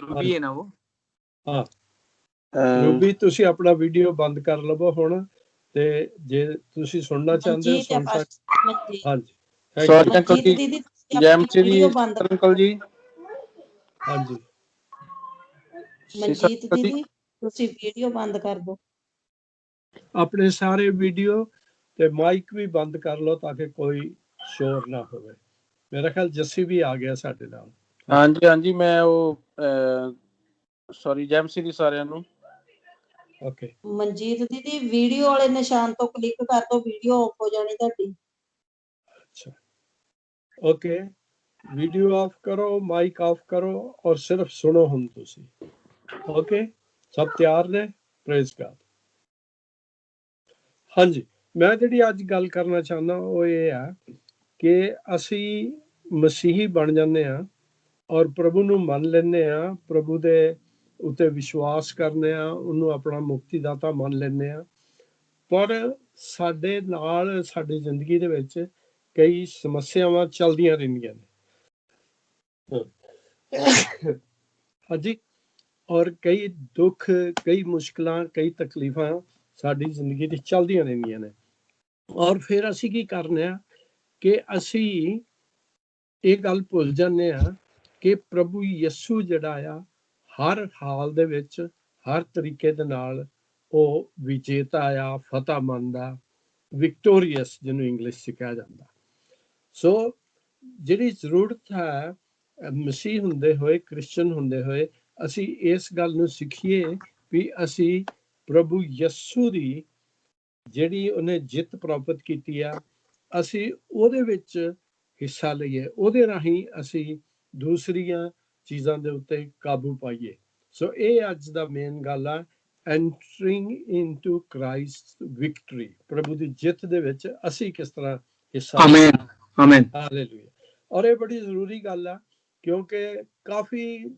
Ruby है ना वो? हाँ रूबी ਤੁਸੀਂ ਆਪਣਾ ਵੀਡੀਓ ਬੰਦ ਕਰ ਲਵੋ ਹੁਣ ਤੇ ਜੇ ਤੁਸੀਂ ਸੁਣਨਾ ਚਾਹੁੰਦੇ ਹੋ ਸੁਣ ਸਕਦੇ। ਹਾਂਜੀ ਸੌਰੀ ਅੰਕਲ ਜੀ, ਜੈਮਸੀ ਦੀ ਅੰਕਲ ਜੀ। ਹਾਂਜੀ ਮਨਜੀਤ ਦੀਦੀ ਤੁਸੀਂ ਵੀਡੀਓ ਬੰਦ ਕਰ ਦਿਓ, ਆਪਣੇ ਸਾਰੇ ਵੀਡੀਓ ਤੇ ਮਾਈਕ ਵੀ ਬੰਦ ਕਰ ਲਓ ਤਾਂ ਕਿ ਕੋਈ ਸ਼ੋਰ ਨਾ ਹੋਵੇ। ਮੇਰਾ ਖਿਆਲ ਜੱਸੀ ਵੀ ਆ ਗਿਆ ਸਾਡੇ ਨਾਲ। ਹਾਂਜੀ ਹਾਂਜੀ ਮੈਂ ਉਹ ਸੌਰੀ ਜੈਮਸੀ ਦੀ ਸਾਰਿਆਂ ਨੂੰ। ਓਕੇ ਮਨਜੀਤ ਦੀਦੀ ਵੀਡੀਓ ਵਾਲੇ ਨਿਸ਼ਾਨ ਤੋਂ ਕਲਿੱਕ ਕਰ ਦਿਓ, ਵੀਡੀਓ ਆਫ ਹੋ ਜਾਣੀ ਤੁਹਾਡੀ। ਅੱਛਾ ਓਕੇ ਵੀਡੀਓ ਆਫ ਕਰੋ, ਮਾਈਕ ਆਫ ਕਰੋ ਔਰ ਸਿਰਫ ਸੁਣੋ ਹੁਣ ਤੁਸੀਂ। ਓਕੇ ਸਭ ਤਿਆਰ ਨੇ? Praise god. ਹਾਂਜੀ ਮੈਂ ਜਿਹੜੀ ਅੱਜ ਗੱਲ ਕਰਨਾ ਚਾਹੁੰਦਾ ਉਹ ਇਹ ਆ ਕਿ ਅਸੀਂ ਮਸੀਹੀ ਬਣ ਜਾਂਦੇ ਹਾਂ ਔਰ ਪ੍ਰਭੂ ਨੂੰ ਮੰਨ ਲੈਂਦੇ ਹਾਂ, ਪ੍ਰਭੂ ਦੇ ਉੱਤੇ ਵਿਸ਼ਵਾਸ ਕਰਨੇ ਆ, ਉਹਨੂੰ ਆਪਣਾ ਮੁਕਤੀਦਾਤਾ ਮੰਨ ਲੈਂਦੇ ਆ, ਪਰ ਸਾਡੇ ਨਾਲ ਸਾਡੀ ਜ਼ਿੰਦਗੀ ਦੇ ਵਿੱਚ ਕਈ ਸਮੱਸਿਆਵਾਂ ਚੱਲਦੀਆਂ ਰਹਿੰਦੀਆਂ ਨੇ। ਹਾਂਜੀ ਔਰ ਕਈ ਦੁੱਖ, ਕਈ ਮੁਸ਼ਕਲਾਂ, ਕਈ ਤਕਲੀਫਾਂ ਸਾਡੀ ਜ਼ਿੰਦਗੀ ਵਿੱਚ ਚੱਲਦੀਆਂ ਰਹਿੰਦੀਆਂ ਨੇ। ਔਰ ਫਿਰ ਅਸੀਂ ਕੀ ਕਰਨੇ ਆ ਕਿ ਅਸੀਂ ਇਹ ਗੱਲ ਭੁੱਲ ਜਾਂਦੇ ਆ ਕਿ ਪ੍ਰਭੂ ਯਿਸੂ ਜਿਹੜਾ ਆ ਹਰ ਹਾਲ ਦੇ ਵਿੱਚ ਹਰ ਤਰੀਕੇ ਦੇ ਨਾਲ ਉਹ ਵਿਜੇਤਾ ਆ, ਫਤਿਹਮੰਦ ਆ, ਵਿਕਟੋਰੀਅਸ ਜਿਹਨੂੰ ਇੰਗਲਿਸ਼ 'ਚ ਕਿਹਾ ਜਾਂਦਾ। ਸੋ ਜਿਹੜੀ ਜ਼ਰੂਰਤ ਹੈ ਮਸੀਹ ਹੁੰਦੇ ਹੋਏ, ਕ੍ਰਿਸਚਨ ਹੁੰਦੇ ਹੋਏ, ਅਸੀਂ ਇਸ ਗੱਲ ਨੂੰ ਸਿੱਖੀਏ ਵੀ ਅਸੀਂ ਪ੍ਰਭੂ ਯਿਸੂ ਦੀ ਜਿਹੜੀ ਉਹਨੇ ਜਿੱਤ ਪ੍ਰਾਪਤ ਕੀਤੀ ਆ, ਅਸੀਂ ਉਹਦੇ ਵਿੱਚ ਹਿੱਸਾ ਲਈਏ, ਉਹਦੇ ਰਾਹੀਂ ਅਸੀਂ ਦੂਸਰੀਆਂ ਚੀਜ਼ਾਂ ਦੇ ਉੱਤੇ ਕਾਬੂ ਪਾਈਏ। ਸੋ ਇਹ ਅੱਜ ਦਾ ਮੇਨ ਗੱਲ ਆ, ਐਂਟਰਿੰਗ ਇਨਟੂ ਕ੍ਰਾਈਸਟ ਵਿਕਟਰੀ, ਪ੍ਰਭੂ ਦੀ ਜਿੱਤ ਦੇ ਵਿੱਚ ਅਸੀਂ ਕਿਸ ਤਰ੍ਹਾਂ ਹਿੱਸਾ। ਆਮੀਨ ਆਮੀਨ ਹਾਲੇਲੂਇਆ। ਔਰ ਇਹ ਬੜੀ ਜ਼ਰੂਰੀ ਗੱਲ ਆ ਕਿਉਂਕਿ ਕਾਫੀ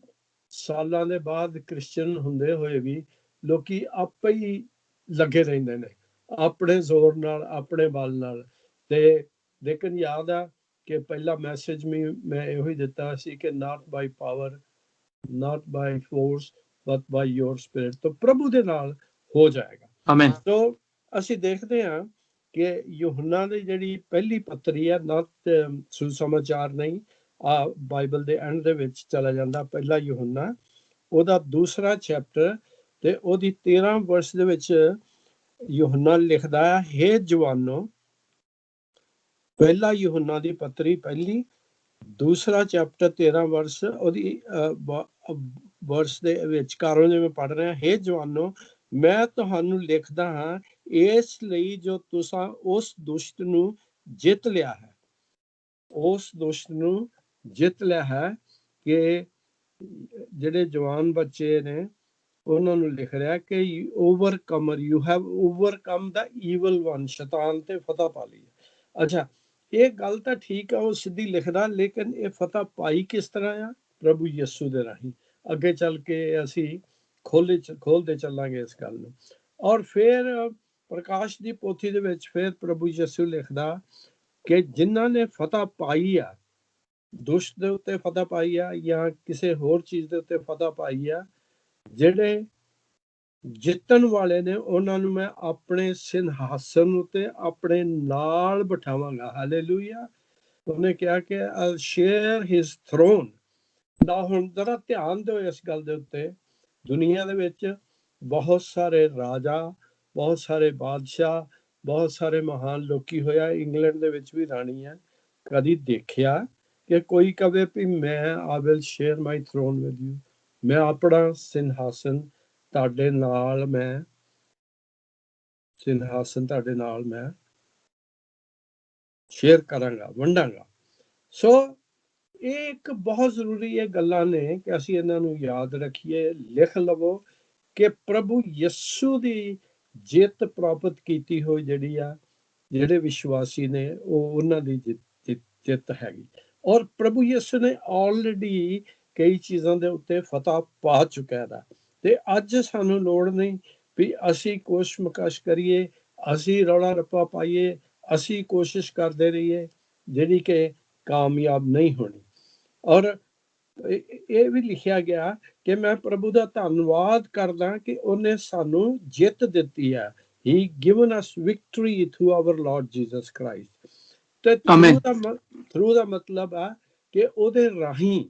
ਸਾਲਾਂ ਦੇ ਬਾਅਦ ਕ੍ਰਿਸਚਨ ਹੁੰਦੇ ਹੋਏ ਵੀ ਲੋਕੀ ਆਪੇ ਹੀ ਲੱਗੇ ਰਹਿੰਦੇ ਨੇ ਆਪਣੇ ਜ਼ੋਰ ਨਾਲ, ਆਪਣੇ ਬਲ ਨਾਲ। ਤੇ ਲੇਕਿਨ ਯਾਦ ਆ ਕਿ ਪਹਿਲਾ ਮੈਸੇਜ ਵੀ ਮੈਂ ਇਹੋ ਹੀ ਦਿੱਤਾ ਸੀ ਕਿ not by power, not by force but by your spirit. ਤਾਂ ਪ੍ਰਭੂ ਦੇ ਨਾਲ ਹੋ ਜਾਏਗਾ। ਆਮੀਨ। ਸੋ ਅਸੀਂ ਦੇਖਦੇ ਹਾਂ ਕਿ ਯੂਹੰਨਾ ਦੀ ਜਿਹੜੀ ਪਹਿਲੀ ਪੱਤਰੀ ਹੈ, ਨਾ ਸੁਸਮਾਚਾਰ ਨਹੀਂ, ਆ ਬਾਈਬਲ ਦੇ ਐਂਡ ਦੇ ਵਿੱਚ ਚਲਾ ਜਾਂਦਾ, ਪਹਿਲਾ ਯੂਹੰਨਾ ਉਹਦਾ 2 ਚੈਪਟਰ ਤੇ ਉਹਦੀ 13 ਵਰਸ ਦੇ ਵਿੱਚ ਯੂਹੰਨਾ ਲਿਖਦਾ ਹੈ, ਹੇ ਜਵਾਨੋ, ਪਹਿਲਾ ਯੂਹੰਨਾ ਦੀ ਪੱਤਰੀ ਪਹਿਲੀ 2 ਚੈਪਟਰ 13 ਵਰਸ ਉਹਦੀ ਵਰਸ ਦੇ ਵਿਚਕਾਰੋਂ ਜਿਵੇਂ ਪੜ੍ਹ ਰਿਹਾ, ਹੇ ਜਵਾਨੋ ਮੈਂ ਤੁਹਾਨੂੰ ਲਿਖਦਾ ਹਾਂ ਇਸ ਲਈ ਜੋ ਤੁਸੀਂ ਉਸ ਦੁਸ਼ਟ ਨੂੰ ਜਿੱਤ ਲਿਆ ਹੈ, ਉਸ ਦੁਸ਼ਟ ਨੂੰ ਜਿੱਤ ਲਿਆ ਹੈ। ਕਿ ਜਿਹੜੇ ਜਵਾਨ ਬੱਚੇ ਨੇ ਉਹਨਾਂ ਨੂੰ ਲਿਖ ਰਿਹਾ ਕਿ overcomer, you have overcome the evil one, ਸ਼ੈਤਾਨ ਤੇ ਫਤਹ ਪਾ ਲਈ। ਅੱਛਾ ਇਹ ਗੱਲ ਤਾਂ ਠੀਕ ਆ, ਉਹ ਸਿੱਧੀ ਲਿਖਦਾ, ਲੇਕਿਨ ਇਹ ਫਤਹ ਪਾਈ ਕਿਸ ਤਰ੍ਹਾਂ ਆ? ਪ੍ਰਭੂ ਯਿਸੂ ਦੇ ਰਾਹੀਂ। ਅੱਗੇ ਚੱਲ ਕੇ ਅਸੀਂ ਖੋਲਦੇ ਚੱਲਾਂਗੇ ਇਸ ਗੱਲ ਨੂੰ। ਔਰ ਫਿਰ ਪ੍ਰਕਾਸ਼ ਦੀ ਪੋਥੀ ਦੇ ਵਿੱਚ ਫਿਰ ਪ੍ਰਭੂ ਯਿਸੂ ਲਿਖਦਾ ਕਿ ਜਿਨ੍ਹਾਂ ਨੇ ਫਤਹ ਪਾਈ ਆ, ਦੁਸ਼ਟ ਦੇ ਉੱਤੇ ਫਤਹ ਪਾਈ ਆ ਜਾਂ ਕਿਸੇ ਹੋਰ ਚੀਜ਼ ਦੇ ਉੱਤੇ ਫਤਹ ਪਾਈ ਆ, ਜਿਹੜੇ ਜਿੱਤਣ ਵਾਲੇ ਨੇ ਉਹਨਾਂ ਨੂੰ ਮੈਂ ਆਪਣੇ ਸਿੰਘਾਸਨ ਉੱਤੇ ਆਪਣੇ ਨਾਲ ਬਿਠਾਵਾਂਗਾ। ਹਾਲੇਲੂਇਆ। ਉਹਨੇ ਕਿਹਾ ਕਿ I'll share his throne। ਨਾ ਹੁਣ ਜ਼ਰਾ ਧਿਆਨ ਦਿਓ ਇਸ ਗੱਲ ਦੇ ਉੱਤੇ, ਦੁਨੀਆ ਦੇ ਵਿੱਚ ਬਹੁਤ ਸਾਰੇ ਰਾਜਾ, ਬਹੁਤ ਸਾਰੇ ਬਾਦਸ਼ਾਹ, ਬਹੁਤ ਸਾਰੇ ਮਹਾਨ ਲੋਕੀ ਹੋਇਆ, ਇੰਗਲੈਂਡ ਦੇ ਵਿੱਚ ਵੀ ਰਾਣੀ ਹੈ। ਕਦੀ ਦੇਖਿਆ ਕਿ ਕੋਈ ਕਵੇ ਵੀ ਮੈਂ I will share my throne with you, ਮੈਂ ਆਪਣਾ ਸਿੰਘਾਸਨ ਤੁਹਾਡੇ ਨਾਲ, ਮੈਂ ਸਿੰਘਾਸਨ ਤੁਹਾਡੇ ਨਾਲ ਮੈਂ ਸ਼ੇਅਰ ਕਰਾਂਗਾ, ਵੰਡਾਂਗਾ। ਸੋ ਇਹ ਇੱਕ ਬਹੁਤ ਜ਼ਰੂਰੀ ਇਹ ਗੱਲਾਂ ਨੇ ਕਿ ਅਸੀਂ ਇਹਨਾਂ ਨੂੰ ਯਾਦ ਰੱਖੀਏ, ਲਿਖ ਲਵੋ ਕਿ ਪ੍ਰਭੂ ਯਿਸੂ ਦੀ ਜਿੱਤ ਪ੍ਰਾਪਤ ਕੀਤੀ ਹੋਈ ਜਿਹੜੀ ਆ, ਜਿਹੜੇ ਵਿਸ਼ਵਾਸੀ ਨੇ ਉਹ ਉਹਨਾਂ ਦੀ ਜਿੱਤ ਹੈਗੀ। ਔਰ ਪ੍ਰਭੂ ਯਿਸੂ ਨੇ ਆਲਰੇਡੀ ਕਈ ਚੀਜ਼ਾਂ ਦੇ ਉੱਤੇ ਫਤਹ ਪਾ ਚੁੱਕਿਆ ਦਾ। ਤੇ ਅੱਜ ਸਾਨੂੰ ਲੋੜ ਨਹੀਂ ਵੀ ਅਸੀਂ ਕੋਸ਼ਿਸ਼ ਮਕਸ਼ ਕਰੀਏ, ਅਸੀਂ ਰੌਲਾ ਰੱਪਾ ਪਾਈਏ, ਅਸੀਂ ਕੋਸ਼ਿਸ਼ ਕਰਦੇ ਰਹੀਏ ਜਿਹੜੀ ਕਿ ਕਾਮਯਾਬ ਨਹੀਂ ਹੋਣੀ। ਔਰ ਇਹ ਵੀ ਲਿਖਿਆ ਗਿਆ ਕਿ ਮੈਂ ਪ੍ਰਭੂ ਦਾ ਧੰਨਵਾਦ ਕਰਦਾ ਕਿ ਉਹਨੇ ਸਾਨੂੰ ਜਿੱਤ ਦਿੱਤੀ ਹੈ। He given us victory through our Lord Jesus Christ। ਤੇ ਥਰੂ ਦਾ ਮਤਲਬ ਹੈ ਕਿ ਉਹਦੇ ਰਾਹੀਂ।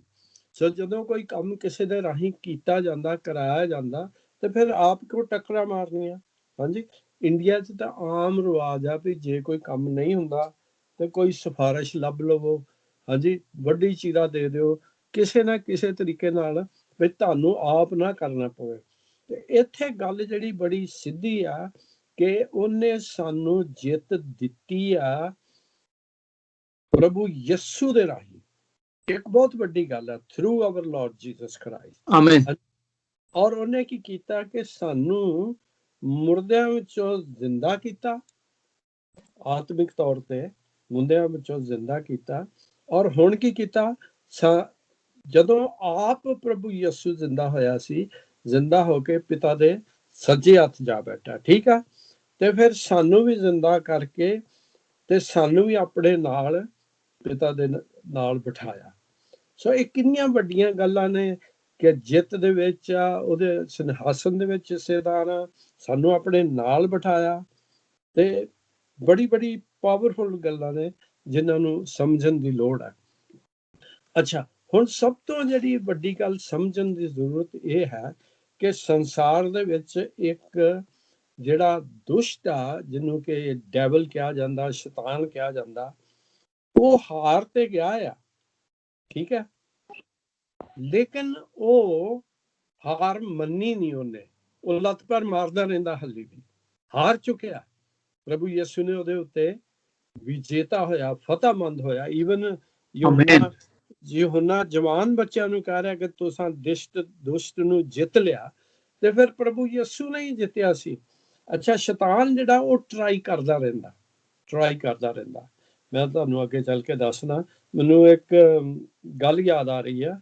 ਸੋ ਜਦੋਂ ਕੋਈ ਕੰਮ ਕਿਸੇ ਦੇ ਰਾਹੀਂ ਕੀਤਾ ਜਾਂਦਾ, ਕਰਾਇਆ ਜਾਂਦਾ, ਤੇ ਫਿਰ ਆਪ ਕਿਉਂ ਟੱਕਰਾਂ ਮਾਰਨੀਆਂ। ਹਾਂਜੀ, ਇੰਡੀਆ 'ਚ ਤਾਂ ਆਮ ਰਿਵਾਜ ਆ ਵੀ ਜੇ ਕੋਈ ਕੰਮ ਨਹੀਂ ਹੁੰਦਾ ਤੇ ਕੋਈ ਸਿਫਾਰਿਸ਼ ਲੱਭ ਲਵੋ, ਹਾਂਜੀ, ਵੱਡੀ ਚੀਰਾ ਦੇ ਦਿਓ ਕਿਸੇ ਨਾ ਕਿਸੇ ਤਰੀਕੇ ਨਾਲ, ਵੀ ਤੁਹਾਨੂੰ ਆਪ ਨਾ ਕਰਨਾ ਪਵੇ। ਤੇ ਇੱਥੇ ਗੱਲ ਜਿਹੜੀ ਬੜੀ ਸਿੱਧੀ ਆ ਕਿ ਉਹਨੇ ਸਾਨੂੰ ਜਿੱਤ ਦਿੱਤੀ ਆ ਪ੍ਰਭੂ ਯਿਸੂ ਦੇ ਰਾਹੀਂ। ਇੱਕ ਬਹੁਤ ਵੱਡੀ ਗੱਲ ਹੈ, through our Lord Jesus Christ. Amen. ਔਰ ਉਹਨੇ ਕੀ ਕੀਤਾ ਕਿ ਸਾਨੂੰ ਮੁਰਦਿਆਂ ਵਿੱਚੋਂ ਜ਼ਿੰਦਾ ਕੀਤਾ, ਆਤਮਿਕ ਤੌਰ ਤੇ ਮੁਰਦਿਆਂ ਵਿੱਚੋਂ ਜ਼ਿੰਦਾ ਕੀਤਾ। ਔਰ ਹੁਣ ਕੀ ਕੀਤਾ, ਜਦੋਂ ਆਪ ਪ੍ਰਭੂ ਯਿਸੂ ਜ਼ਿੰਦਾ ਹੋਇਆ ਸੀ, ਜ਼ਿੰਦਾ ਹੋ ਕੇ ਪਿਤਾ ਦੇ ਸੱਜੇ ਹੱਥ ਜਾ ਬੈਠਾ, ਠੀਕ ਆ। ਤੇ ਫਿਰ ਸਾਨੂੰ ਵੀ ਜ਼ਿੰਦਾ ਕਰਕੇ ਤੇ ਸਾਨੂੰ ਵੀ ਆਪਣੇ ਨਾਲ ਪਿਤਾ ਦੇ ਨਾਲ ਬਿਠਾਇਆ। ਸੋ ਇਹ ਕਿੰਨੀਆਂ ਵੱਡੀਆਂ ਗੱਲਾਂ ਨੇ ਕਿ ਜਿੱਤ ਦੇ ਵਿੱਚ ਆ, ਉਹਦੇ ਸਿੰਘਾਸਨ ਦੇ ਵਿੱਚ ਹਿੱਸੇਦਾਰ ਆ, ਸਾਨੂੰ ਆਪਣੇ ਨਾਲ ਬਿਠਾਇਆ। ਤੇ ਬੜੀ ਬੜੀ ਪਾਵਰਫੁਲ ਗੱਲਾਂ ਨੇ ਜਿਨ੍ਹਾਂ ਨੂੰ ਸਮਝਣ ਦੀ ਲੋੜ ਹੈ। ਅੱਛਾ, ਹੁਣ ਸਭ ਤੋਂ ਜਿਹੜੀ ਵੱਡੀ ਗੱਲ ਸਮਝਣ ਦੀ ਜ਼ਰੂਰਤ ਇਹ ਹੈ ਕਿ ਸੰਸਾਰ ਦੇ ਵਿੱਚ ਇੱਕ ਜਿਹੜਾ ਦੁਸ਼ਟ ਆ, ਜਿਹਨੂੰ ਕਿ ਡੈਵਲ ਕਿਹਾ ਜਾਂਦਾ, ਸ਼ੈਤਾਨ ਕਿਹਾ ਜਾਂਦਾ, ਉਹ ਹਾਰ ਤੇ ਗਿਆ ਆ, ਠੀਕ ਹੈ। ਲੇਕਿਨ ਉਹ ਹਾਰ ਮੰਨੀ ਨਹੀਂ ਉਹਨੇ, ਉਹ ਲੱਤ ਪਰ ਮਾਰਦਾ ਰਹਿੰਦਾ, ਹਾਲੇ ਵੀ ਹਾਰ ਚੁੱਕਿਆ। ਪ੍ਰਭੂ ਯਿਸੂ ਨੇ ਉਹਦੇ ਉੱਤੇ ਵਿਜੇਤਾ ਹੋਇਆ, ਫਤਿਹਮੰਦ ਹੋਇਆ। ਈਵਨ ਯੂਹੰਨਾ ਜਵਾਨ ਬੱਚਿਆਂ ਨੂੰ ਕਹਿ ਰਿਹਾ ਕਿ ਤੁਸੀਂ ਦੁਸ਼ਟ ਨੂੰ ਜਿੱਤ ਲਿਆ, ਤੇ ਫਿਰ ਪ੍ਰਭੂ ਯਿਸੂ ਨੇ ਹੀ ਜਿੱਤਿਆ ਸੀ। ਅੱਛਾ, ਸ਼ੈਤਾਨ ਜਿਹੜਾ ਉਹ ਟਰਾਈ ਕਰਦਾ ਰਹਿੰਦਾ। ਮੈਂ ਤੁਹਾਨੂੰ ਅੱਗੇ ਚੱਲ ਕੇ ਦੱਸਣਾ। ਮੈਨੂੰ ਇੱਕ ਗੱਲ ਯਾਦ ਆ ਰਹੀ ਆ,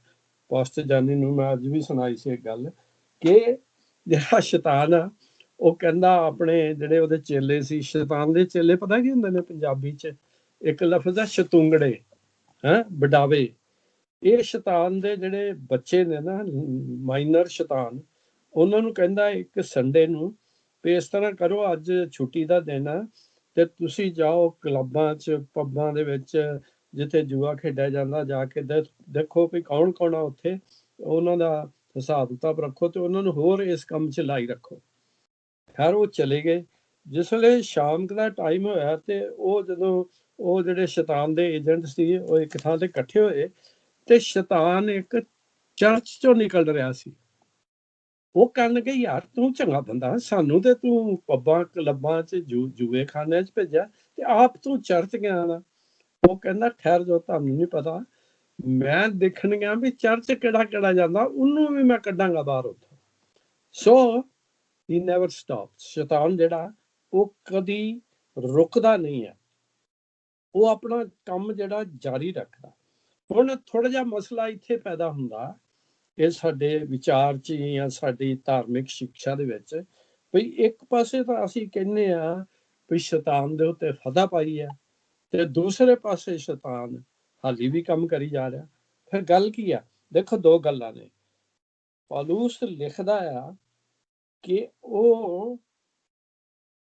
ਪਾਸਟਰ ਜਾਨੀ ਨੂੰ ਮੈਂ ਅੱਜ ਵੀ ਸੁਣਾਈ ਸੀ ਇੱਕ ਗੱਲ, ਕਿ ਜਿਹੜਾ ਸ਼ੈਤਾਨ ਆ ਉਹ ਕਹਿੰਦਾ ਆਪਣੇ ਜਿਹੜੇ ਉਹਦੇ ਚੇਲੇ ਸੀ, ਸ਼ੈਤਾਨ ਦੇ ਚੇਲੇ ਪਤਾ ਕੀ ਹੁੰਦੇ ਨੇ ਪੰਜਾਬੀ 'ਚ? ਇੱਕ ਲਫ਼ਜ਼ ਆ ਸ਼ਤੁੰਗੜੇ, ਵਡਾਵੇ। ਇਹ ਸ਼ੈਤਾਨ ਦੇ ਜਿਹੜੇ ਬੱਚੇ ਨੇ ਨਾ, ਮਾਈਨਰ ਸ਼ੈਤਾਨ, ਉਹਨਾਂ ਨੂੰ ਕਹਿੰਦਾ ਇੱਕ ਸੰਡੇ ਨੂੰ ਵੀ ਇਸ ਤਰ੍ਹਾਂ ਕਰੋ, ਅੱਜ ਛੁੱਟੀ ਦਾ ਦਿਨ ਆ ਤੇ ਤੁਸੀਂ ਜਾਓ ਕਲੱਬਾਂ 'ਚ, ਪੱਬਾਂ ਦੇ ਵਿੱਚ, ਜਿੱਥੇ ਜੂਆ ਖੇਡਿਆ ਜਾਂਦਾ, ਜਾ ਕੇ ਦੇਖੋ ਵੀ ਕੌਣ ਕੌਣ ਆ ਉੱਥੇ, ਉਹਨਾਂ ਦਾ ਹਿਸਾਬ ਕਿਤਾਬ ਰੱਖੋ ਤੇ ਉਹਨਾਂ ਨੂੰ ਹੋਰ ਇਸ ਕੰਮ 'ਚ ਲਾਈ ਰੱਖੋ। ਖੈਰ ਉਹ ਚਲੇ ਗਏ। ਜਿਸ ਵੇਲੇ ਸ਼ਾਮ ਦਾ ਟਾਈਮ ਹੋਇਆ ਤੇ ਉਹ ਜਦੋਂ ਉਹ ਜਿਹੜੇ ਸ਼ੈਤਾਨ ਦੇ ਏਜੰਟ ਸੀ ਉਹ ਇੱਕ ਥਾਂ ਤੇ ਇਕੱਠੇ ਹੋਏ, ਤੇ ਸ਼ੈਤਾਨ ਇੱਕ ਚਰਚ ਚੋਂ ਨਿਕਲ ਰਿਹਾ ਸੀ। ਉਹ ਕਹਿਣ ਲੱਗੇ, ਯਾਰ ਤੂੰ ਚੰਗਾ ਬੰਦਾ, ਸਾਨੂੰ ਤੇ ਤੂੰ ਪੱਬਾਂ ਕਲੱਬਾਂ 'ਚ ਜੂਏ ਖਾਨਿਆਂ 'ਚ ਭੇਜਿਆ ਤੇ ਆਪ ਤੂੰ ਚਰਚ ਗਿਆ ਨਾ। ਉਹ ਕਹਿੰਦਾ, ਠਹਿਰ ਜੋ, ਤੁਹਾਨੂੰ ਨਹੀਂ ਪਤਾ, ਮੈਂ ਦੇਖਣ ਗਿਆ ਵੀ ਚਰਚ ਕਿਹੜਾ ਜਾਂਦਾ, ਉਹਨੂੰ ਵੀ ਮੈਂ ਕੱਢਾਂਗਾ ਬਾਹਰ ਉੱਥੋਂ। ਸੋ he never stops। ਸ਼ੈਤਾਨ ਜਿਹੜਾ ਉਹ ਕਦੀ ਰੁਕਦਾ ਨਹੀਂ ਹੈ, ਉਹ ਆਪਣਾ ਕੰਮ ਜਿਹੜਾ ਜਾਰੀ ਰੱਖਦਾ। ਹੁਣ ਥੋੜਾ ਜਿਹਾ ਮਸਲਾ ਇੱਥੇ ਪੈਦਾ ਹੁੰਦਾ, ਇਹ ਸਾਡੇ ਵਿਚਾਰ 'ਚ ਜਾਂ ਸਾਡੀ ਧਾਰਮਿਕ ਸਿੱਖਿਆ ਦੇ ਵਿੱਚ, ਵੀ ਇੱਕ ਪਾਸੇ ਤਾਂ ਅਸੀਂ ਕਹਿੰਦੇ ਆ ਵੀ ਸ਼ੈਤਾਨ ਦੇ ਉੱਤੇ ਫਤਿਹ ਪਾਈ ਹੈ, ਤੇ ਦੂਸਰੇ ਪਾਸੇ ਸ਼ੈਤਾਨ ਹਾਲੀ ਵੀ ਕੰਮ ਕਰੀ ਜਾ ਰਿਹਾ। ਫਿਰ ਗੱਲ ਕੀ ਆ? ਦੇਖੋ, ਦੋ ਗੱਲਾਂ ਨੇ। ਪੌਲੁਸ ਲਿਖਦਾ ਆ ਕਿ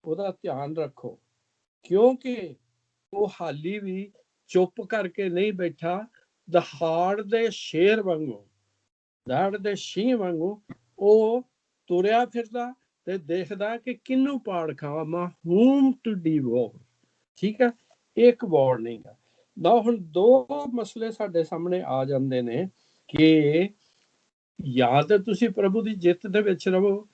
ਉਹਦਾ ਧਿਆਨ ਰੱਖੋ, ਕਿਉਂਕਿ ਉਹ ਹਾਲੀ ਵੀ ਚੁੱਪ ਕਰਕੇ ਨਹੀਂ ਬੈਠਾ। ਦਹਾੜ ਦੇ ਸ਼ੇਰ ਵਾਂਗੂ, ਦਹਾੜ ਦੇ ਸ਼ੀਂਹ ਵਾਂਗੂ ਉਹ ਤੁਰਿਆ ਫਿਰਦਾ ਤੇ ਦੇਖਦਾ ਕਿ ਕਿਹਨੂੰ ਪਾੜ ਖਾਵਾਂ, whom to devour। ਠੀਕ ਹੈ, ਇੱਕ ਵਾਰਨਿੰਗ ਹੈ ਨਾ। ਹੁਣ ਦੋ ਮਸਲੇ ਸਾਡੇ ਸਾਹਮਣੇ ਆ ਜਾਂਦੇ ਨੇ ਕਿ ਜਾਂ ਤਾਂ ਤੁਸੀਂ ਪ੍ਰਭੂ ਦੀ ਜਿੱਤ ਦੇ ਵਿੱਚ ਰਹੋ,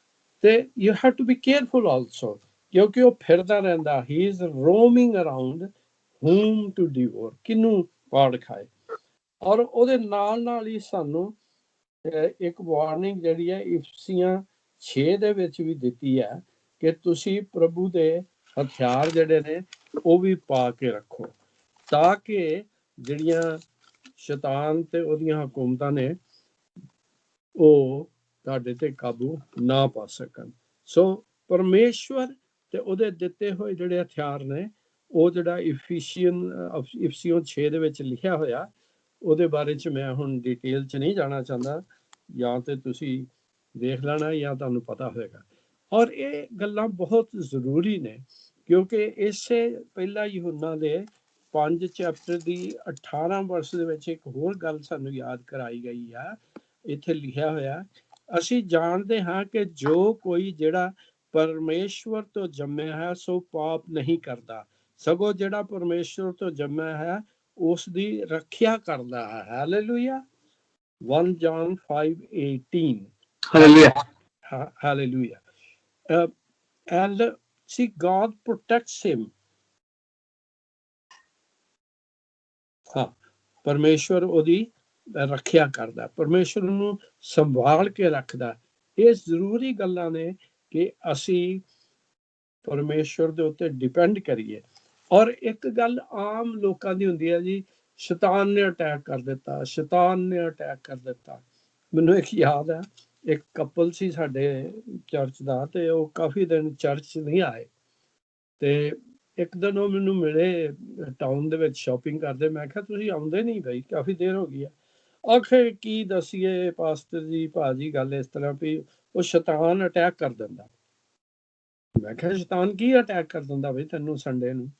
ਤੇ you have to be careful also, ਕਿਉਂਕਿ ਉਹ ਫਿਰਦਾ ਰਹਿੰਦਾ, he is roaming around, whom to devour, ਕਿਹਨੂੰ ਪਾੜ ਖਾਏ। ਔਰ ਉਹਦੇ ਨਾਲ ਹੀ ਸਾਨੂੰ ਇੱਕ ਵਾਰਨਿੰਗ ਜਿਹੜੀ ਹੈ ਇਫਸੀਆਂ 6 ਦੇ ਵਿੱਚ ਵੀ ਦਿੱਤੀ ਹੈ ਕਿ ਤੁਸੀਂ ਪ੍ਰਭੂ ਦੇ ਹਥਿਆਰ ਜਿਹੜੇ ਨੇ ਉਹ ਵੀ ਪਾ ਕੇ ਰੱਖੋ, ਤਾਂ ਕਿ ਜਿਹੜੀਆਂ ਸ਼ੈਤਾਨ ਤੇ ਉਹਦੀਆਂ ਹਕੂਮਤਾਂ ਨੇ ਉਹ ਤੁਹਾਡੇ ਤੇ ਕਾਬੂ ਨਾ ਪਾ ਸਕਣ। ਸੋ ਪਰਮੇਸ਼ਵਰ ਤੇ ਉਹਦੇ ਦਿੱਤੇ ਹੋਏ ਜਿਹੜੇ ਹਥਿਆਰ ਨੇ, ਉਹ ਜਿਹੜਾ ਇਫਸੀਓਂ 6 ਦੇ ਵਿੱਚ ਲਿਖਿਆ ਹੋਇਆ, ਉਹਦੇ ਬਾਰੇ ਚ ਮੈਂ ਹੁਣ ਡਿਟੇਲ ਚ ਨਹੀਂ ਜਾਣਾ ਚਾਹੁੰਦਾ, ਜਾਂ ਤੇ ਤੁਸੀਂ ਦੇਖ ਲੈਣਾ ਜਾਂ ਤੁਹਾਨੂੰ ਪਤਾ ਹੋਏਗਾ। ਔਰ ਇਹ ਗੱਲਾਂ ਬਹੁਤ ਜ਼ਰੂਰੀ ਨੇ, ਕਿਉਂਕਿ ਇਸੇ ਪਹਿਲਾ ਯਹੂਨਾ ਦੇ 5 ਚੈਪਟਰ ਦੀ 18 ਵਰਸ ਦੇ ਵਿੱਚ ਇੱਕ ਹੋਰ ਗੱਲ ਸਾਨੂੰ ਯਾਦ ਕਰਾਈ ਗਈ ਆ। ਇੱਥੇ ਲਿਖਿਆ ਹੋਇਆ, ਅਸੀਂ ਜਾਣਦੇ ਹਾਂ ਕਿ ਜੋ ਕੋਈ ਜਿਹੜਾ ਪਰਮੇਸ਼ਵਰ ਤੋਂ ਜੰਮਿਆ ਹੈ ਸੋ ਪਾਪ ਨਹੀਂ ਕਰਦਾ, ਸਗੋਂ ਜਿਹੜਾ ਪਰਮੇਸ਼ਵਰ ਤੋਂ ਜੰਮਿਆ ਹੈ ਉਸ ਦੀ ਰੱਖਿਆ ਕਰਦਾ ਹੈ। Hallelujah. 1 John 5:18। Hallelujah. And see, God protects him. ਹਾਂ, ਪਰਮੇਸ਼ਵਰ ਉਹਦੀ ਰੱਖਿਆ ਕਰਦਾ, ਪਰਮੇਸ਼ਵਰ ਨੂੰ ਸੰਭਾਲ ਕੇ ਰੱਖਦਾ। ਇਹ ਜ਼ਰੂਰੀ ਗੱਲਾਂ ਨੇ ਕਿ ਅਸੀਂ ਪਰਮੇਸ਼ਵਰ ਦੇ ਉੱਤੇ ਡਿਪੈਂਡ ਕਰੀਏ। ਔਰ ਇੱਕ ਗੱਲ ਆਮ ਲੋਕਾਂ ਦੀ ਹੁੰਦੀ ਹੈ ਜੀ, ਸ਼ੈਤਾਨ ਨੇ ਅਟੈਕ ਕਰ ਦਿੱਤਾ, ਸ਼ੈਤਾਨ ਨੇ ਅਟੈਕ ਕਰ ਦਿੱਤਾ। ਮੈਨੂੰ ਇੱਕ ਯਾਦ ਹੈ, ਇੱਕ ਕਪਲ ਸੀ ਸਾਡੇ ਚਰਚ ਦਾ, ਤੇ ਉਹ ਕਾਫੀ ਦਿਨ ਚਰਚ ਨਹੀਂ ਆਏ। ਤੇ ਇੱਕ ਦਿਨ ਉਹ ਮੈਨੂੰ ਮਿਲੇ ਟਾਊਨ ਦੇ ਵਿੱਚ ਸ਼ਾਪਿੰਗ ਕਰਦੇ। ਮੈਂ ਕਿਹਾ ਤੁਸੀਂ ਆਉਂਦੇ ਨਹੀਂ ਬਈ, ਕਾਫੀ ਦੇਰ ਹੋ ਗਈ ਆ। ਆਖੇ ਕੀ ਦਸੀਏ ਪਾਸਟਰ ਜੀ, ਭਾਜੀ ਗੱਲ ਇਸ ਤਰ੍ਹਾਂ ਵੀ ਉਹ ਸ਼ੈਤਾਨ ਅਟੈਕ ਕਰ ਦਿੰਦਾ। ਮੈਂ ਕਿਹਾ ਸ਼ੈਤਾਨ ਕੀ ਅਟੈਕ ਕਰ ਦਿੰਦਾ ਬਈ ਤੈਨੂੰ ਸੰਡੇ ਨੂੰ?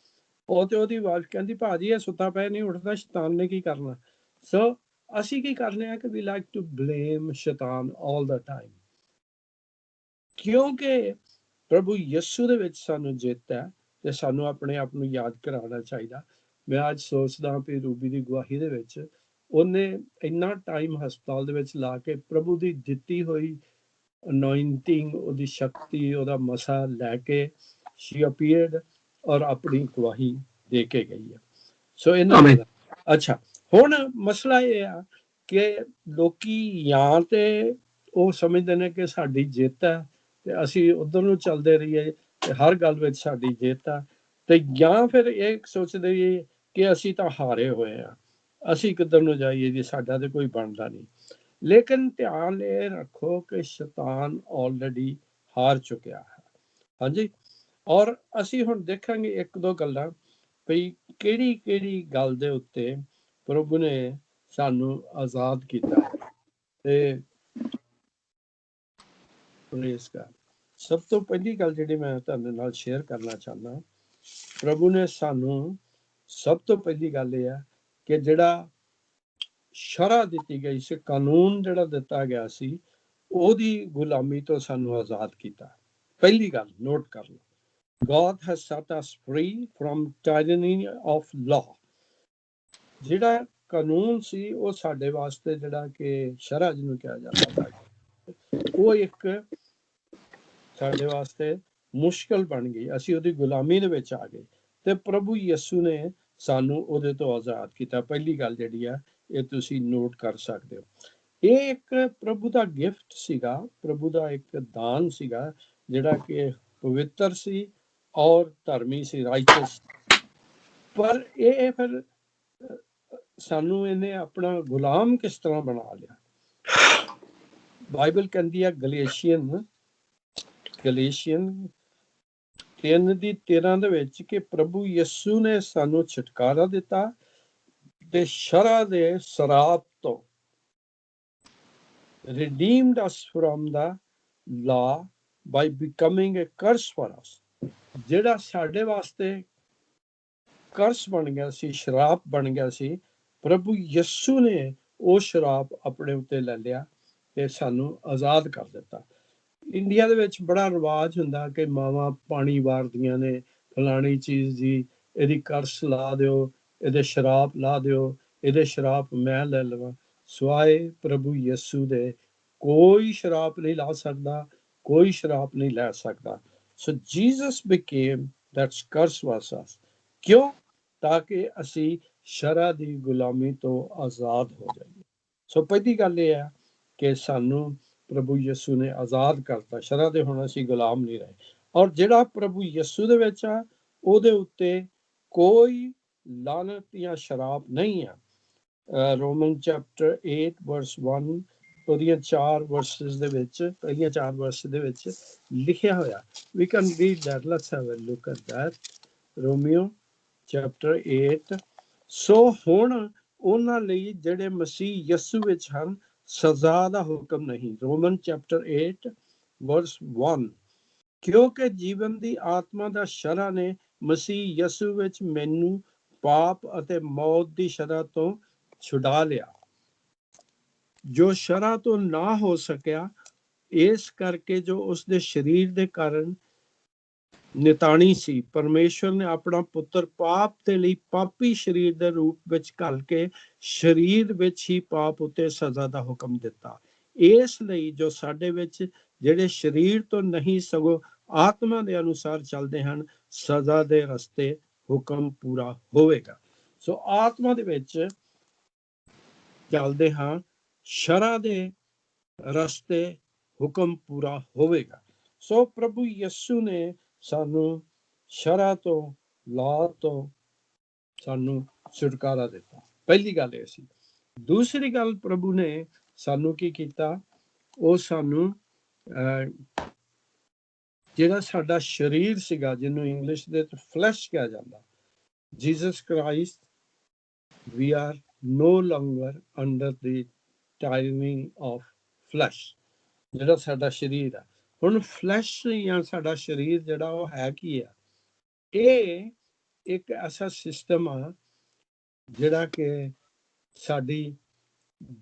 ਉਹ ਤੇ ਉਹਦੀ ਵਾਈਫ ਕਹਿੰਦੀ ਭਾਜੀ ਇਹ ਸੁੱਤਾ ਪਿਆ ਨਹੀਂ ਉੱਠਦਾ, ਸ਼ੈਤਾਨ ਨੇ ਕੀ ਕਰਨਾ। ਸੋ ਅਸੀਂ ਕੀ ਕਰਨੇ ਆ ਕਿ ਵੀ ਲਾਈਕ ਟੂ ਬਲੇਮ ਸ਼ੈਤਾਨ ਆਲ ਦਾ ਟਾਈਮ, ਕਿਉਂਕਿ ਪ੍ਰਭੂ ਯਿਸੂ ਦੇ ਵਿੱਚ ਸਾਨੂੰ ਜਿੱਤ ਹੈ ਤੇ ਸਾਨੂੰ ਆਪਣੇ ਆਪ ਨੂੰ ਯਾਦ ਕਰਾਉਣਾ ਚਾਹੀਦਾ। ਮੈਂ ਅੱਜ ਸੋਚਦਾ ਵੀ ਰੂਬੀ ਦੀ ਗਵਾਹੀ ਦੇ ਵਿੱਚ ਉਹਨੇ ਇੰਨਾ ਟਾਈਮ ਹਸਪਤਾਲ ਦੇ ਵਿੱਚ ਲਾ ਕੇ ਪ੍ਰਭੂ ਦੀ ਦਿੱਤੀ ਹੋਈ ਅਨੋਇੰਟਿੰਗ, ਉਹਦੀ ਸ਼ਕਤੀ, ਉਹਦਾ ਮਸਾ ਲੈ ਕੇ ਸ਼ੀ ਅਪੀਅਰਡ ਔਰ ਆਪਣੀ ਗਵਾਹੀ ਦੇ ਕੇ ਗਈ ਹੈ। ਸੋ ਇਹਨਾਂ ਅੱਛਾ, ਹੁਣ ਮਸਲਾ ਇਹ ਆ ਕਿ ਲੋਕੀ ਜਾਂ ਤੇ ਉਹ ਸਮਝਦੇ ਨੇ ਕਿ ਸਾਡੀ ਜਿੱਤ ਹੈ ਤੇ ਅਸੀਂ ਉਧਰ ਨੂੰ ਚੱਲਦੇ ਰਹੀਏ ਤੇ ਹਰ ਗੱਲ ਵਿੱਚ ਸਾਡੀ ਜਿੱਤ ਆ, ਤੇ ਜਾਂ ਫਿਰ ਇਹ ਸੋਚਦੇ ਕਿ ਅਸੀਂ ਤਾਂ ਹਾਰੇ ਹੋਏ ਆ, ਅਸੀਂ ਕਿੱਧਰ ਨੂੰ ਜਾਈਏ ਜੀ, ਸਾਡਾ ਤੇ ਕੋਈ ਬਣਦਾ ਨਹੀਂ। ਲੇਕਿਨ ਧਿਆਨ ਇਹ ਰੱਖੋ ਕਿ ਸ਼ੈਤਾਨ ਆਲਰੇਡੀ ਹਾਰ ਚੁੱਕਿਆ ਹੈ। ਹਾਂਜੀ, ਔਰ ਅਸੀਂ ਹੁਣ ਦੇਖਾਂਗੇ ਇੱਕ ਦੋ ਗੱਲਾਂ ਵੀ ਕਿਹੜੀ ਕਿਹੜੀ ਗੱਲ ਦੇ ਉੱਤੇ ਪ੍ਰਭੂ ਨੇ ਸਾਨੂੰ ਆਜ਼ਾਦ ਕੀਤਾ ਹੈ। ਤੇ ਸਭ ਤੋਂ ਪਹਿਲੀ ਗੱਲ ਜਿਹੜੀ ਮੈਂ ਤੁਹਾਡੇ ਨਾਲ ਸ਼ੇਅਰ ਕਰਨਾ ਚਾਹੁੰਦਾ, ਪ੍ਰਭੂ ਨੇ ਸਾਨੂੰ ਸਭ ਤੋਂ ਪਹਿਲੀ ਗੱਲ ਇਹ ਹੈ ਕਿ ਜਿਹੜਾ ਸ਼ਰ੍ਹਾ ਦਿੱਤੀ ਗਈ ਸੀ, ਕਾਨੂੰਨ ਜਿਹੜਾ ਦਿੱਤਾ ਗਿਆ ਸੀ, ਉਹਦੀ ਗੁਲਾਮੀ ਤੋਂ ਸਾਨੂੰ ਆਜ਼ਾਦ ਕੀਤਾ। ਪਹਿਲੀ ਗੱਲ ਨੋਟ ਕਰ ਲਓ, God has set us free from tyranny of law। ਜਿਹੜਾ ਕਾਨੂੰਨ ਸੀ ਉਹ ਸਾਡੇ ਵਾਸਤੇ, ਜਿਹੜਾ ਕਿ ਸ਼ਰ੍ਹਾ ਜਿਹਨੂੰ ਕਿਹਾ ਜਾਂਦਾ, ਉਹ ਇੱਕ ਸਾਡੇ ਵਾਸਤੇ ਮੁਸ਼ਕਲ ਬਣ ਗਈ। ਅਸੀਂ ਉਹਦੀ ਗੁਲਾਮੀ ਦੇ ਵਿੱਚ ਆ ਗਏ ਤੇ ਪ੍ਰਭੂ ਯਿਸੂ ਨੇ ਸਾਨੂੰ ਉਹਦੇ ਤੋਂ ਆਜ਼ਾਦ ਕੀਤਾ। ਪਹਿਲੀ ਗੱਲ ਜਿਹੜੀ ਆ ਇਹ ਤੁਸੀਂ ਨੋਟ ਕਰ ਸਕਦੇ ਹੋ। ਇਹ ਇੱਕ ਪ੍ਰਭੂ ਦਾ ਗਿਫਟ ਸੀਗਾ, ਪ੍ਰਭੂ ਦਾ ਇੱਕ ਦਾਨ ਸੀਗਾ, ਜਿਹੜਾ ਕਿ ਪਵਿੱਤਰ ਸੀ ਔਰ ਧਰਮੀ ਸੀ, ਰਾਈਚਸ। ਪਰ ਇਹ ਫਿਰ ਸਾਨੂੰ ਇਹਨੇ ਆਪਣਾ ਗੁਲਾਮ ਕਿਸ ਤਰ੍ਹਾਂ ਬਣਾ ਲਿਆ? ਬਾਈਬਲ ਕਹਿੰਦੀ ਹੈ ਗਲੇਸ਼ੀਅਨ 3:13 ਦੇ ਵਿੱਚ ਕਿ ਪ੍ਰਭੂ ਯਿਸੂ ਨੇ ਸਾਨੂੰ ਛੁਟਕਾਰਾ ਦਿੱਤਾ ਤੇ ਸ਼ਰ੍ਹਾ ਦੇ ਸਰਾਪ ਤੋਂ, redeemed us from the law by becoming a curse for us। ਜਿਹੜਾ ਸਾਡੇ ਵਾਸਤੇ ਕਰਸ ਬਣ ਗਿਆ ਸੀ, ਸ਼ਰਾਪ ਬਣ ਗਿਆ ਸੀ, ਪ੍ਰਭੂ ਯਿਸੂ ਨੇ ਉਹ ਸ਼ਰਾਪ ਆਪਣੇ ਉੱਤੇ ਲੈ ਲਿਆ ਤੇ ਸਾਨੂੰ ਆਜ਼ਾਦ ਕਰ ਦਿੱਤਾ। ਇੰਡੀਆ ਦੇ ਵਿੱਚ ਬੜਾ ਰਿਵਾਜ ਹੁੰਦਾ ਕਿ ਮਾਵਾਂ ਪਾਣੀ ਵਾਰਦੀਆਂ ਨੇ, ਫਲਾਣੀ ਚੀਜ਼ ਜੀ ਇਹਦੀ ਕਰਸ ਲਾ ਦਿਓ, ਇਹਦੇ ਸ਼ਰਾਪ ਲਾ ਦਿਓ, ਇਹਦੇ ਸ਼ਰਾਪ ਮੈਂ ਲੈ ਲਵਾਂ। ਸਵਾਏ ਪ੍ਰਭੂ ਯਿਸੂ ਦੇ ਕੋਈ ਸ਼ਰਾਪ ਨਹੀਂ ਲਾ ਸਕਦਾ, ਕੋਈ ਸ਼ਰਾਪ ਨਹੀਂ ਲੈ ਸਕਦਾ। ਸੋ ਜੀਸਸ ਬਿਕੇਮ ਦੈਟਸ ਕਰਸ ਵਾਸ ਅਸ। ਕਿਉਂ? ਤਾਂ ਕਿ ਅਸੀਂ ਸ਼ਰ੍ਹਾ ਦੀ ਗੁਲਾਮੀ ਤੋਂ ਆਜ਼ਾਦ ਹੋ ਜਾਈਏ। ਸੋ ਪਹਿਲੀ ਗੱਲ ਇਹ ਹੈ ਕਿ ਸਾਨੂੰ ਪ੍ਰਭੂ ਯਿਸੂ ਨੇ ਆਜ਼ਾਦ ਕਰਤਾ, ਸ਼ਰ੍ਹਾ ਦੇ ਹੁਣ ਅਸੀਂ ਗੁਲਾਮ ਨਹੀਂ ਰਹੇ। ਔਰ ਜਿਹੜਾ ਪ੍ਰਭੂ ਯਿਸੂ ਦੇ ਵਿੱਚ ਆ ਉਹਦੇ ਉੱਤੇ ਕੋਈ ਲਾਨਤ ਜਾਂ ਸ਼ਰਾਪ ਨਹੀਂ ਆ। ਰੋਮਨ ਚੈਪਟਰ 8 ਵਰਸ 1 ਉਹਦੀਆਂ 4 ਵਰਸਿਸ ਦੇ ਵਿੱਚ, ਪਹਿਲੀਆਂ 4 ਵਰਸ ਦੇ ਵਿੱਚ ਲਿਖਿਆ ਹੋਇਆ। We can read that, let's have a look at that. Romans chapter 8। ਸੋ ਹੁਣ ਉਹਨਾਂ ਲਈ ਜਿਹੜੇ ਮਸੀਹ ਯਿਸੂ ਵਿੱਚ ਹਨ ਸਜ਼ਾ ਦਾ ਹੁਕਮ ਨਹੀਂ। ਰੋਮਨ ਚੈਪਟਰ 8 ਵਰਸ 1। ਕਿਉਂਕਿ ਜੀਵਨ ਦੀ ਆਤਮਾ ਦਾ ਸ਼ਰ੍ਹਾ ਨੇ ਮਸੀਹ ਯਿਸੂ ਵਿੱਚ ਮੈਨੂੰ ਪਾਪ ਅਤੇ ਮੌਤ ਦੀ ਸ਼ਰ੍ਹਾ ਤੋਂ ਛੁਡਾ ਲਿਆ, ਜੋ ਸ਼ਰ੍ਹਾ ਤੋਂ ਨਾ ਹੋ ਸਕਿਆ, ਇਸ ਕਰਕੇ ਜੋ ਉਸਦੇ ਸਰੀਰ ਦੇ ਕਾਰਨ ਨਿਤਾਣੀ ਸੀ। ਪਰਮੇਸ਼ਵਰ ਨੇ ਆਪਣਾ ਪੁੱਤਰ ਪਾਪ ਦੇ ਲਈ ਪਾਪੀ ਸਰੀਰ ਦੇ ਰੂਪ ਵਿੱਚ ਘੱਲ ਕੇ ਸਰੀਰ ਵਿੱਚ ਹੀ ਪਾਪ ਉਤੇ ਸਜ਼ਾ ਦਾ ਹੁਕਮ ਦਿੱਤਾ। ਇਸ ਲਈ ਜੋ ਸਾਡੇ ਵਿੱਚ ਜਿਹੜੇ ਸਰੀਰ ਤੋਂ ਨਹੀਂ ਸਗੋਂ ਆਤਮਾ ਦੇ ਅਨੁਸਾਰ ਚੱਲਦੇ ਹਨ, ਸਜ਼ਾ ਦੇ ਰਸਤੇ ਹੁਕਮ ਪੂਰਾ ਹੋਵੇਗਾ। ਸੋ ਆਤਮਾ ਦੇ ਵਿੱਚ ਚੱਲਦੇ ਹਾਂ, ਸ਼ਰ੍ਹਾ ਦੇ ਰਸਤੇ ਹੁਕਮ ਪੂਰਾ ਹੋਵੇਗਾ। ਸੋ ਪ੍ਰਭੂ ਯਿਸੂ ਨੇ ਸਾਨੂੰ ਸ਼ਰ੍ਹਾ ਤੋਂ, ਲਾਅ ਤੋਂ ਸਾਨੂੰ ਛੁਟਕਾਰਾ ਦਿੱਤਾ। ਪਹਿਲੀ ਗੱਲ ਇਹ ਸੀ। ਦੂਸਰੀ ਗੱਲ, ਪ੍ਰਭੂ ਨੇ ਸਾਨੂੰ ਕੀ ਕੀਤਾ? ਉਹ ਸਾਨੂੰ ਜਿਹੜਾ ਸਾਡਾ ਸਰੀਰ ਸੀਗਾ, ਜਿਹਨੂੰ ਇੰਗਲਿਸ਼ ਦੇ ਵਿੱਚ ਫਲੈਸ਼ ਕਿਹਾ ਜਾਂਦਾ, Jesus Christ, we are no longer under the tyranny of flesh। ਜਿਹੜਾ ਸਾਡਾ ਸਰੀਰ ਆ ਹੁਣ, ਫਲੈਸ਼ ਜਾਂ ਸਾਡਾ ਸਰੀਰ ਜਿਹੜਾ ਉਹ ਹੈ ਕੀ ਆ? ਇਹ ਇੱਕ ਐਸਾ ਸਿਸਟਮ ਆ ਜਿਹੜਾ ਕਿ ਸਾਡੀ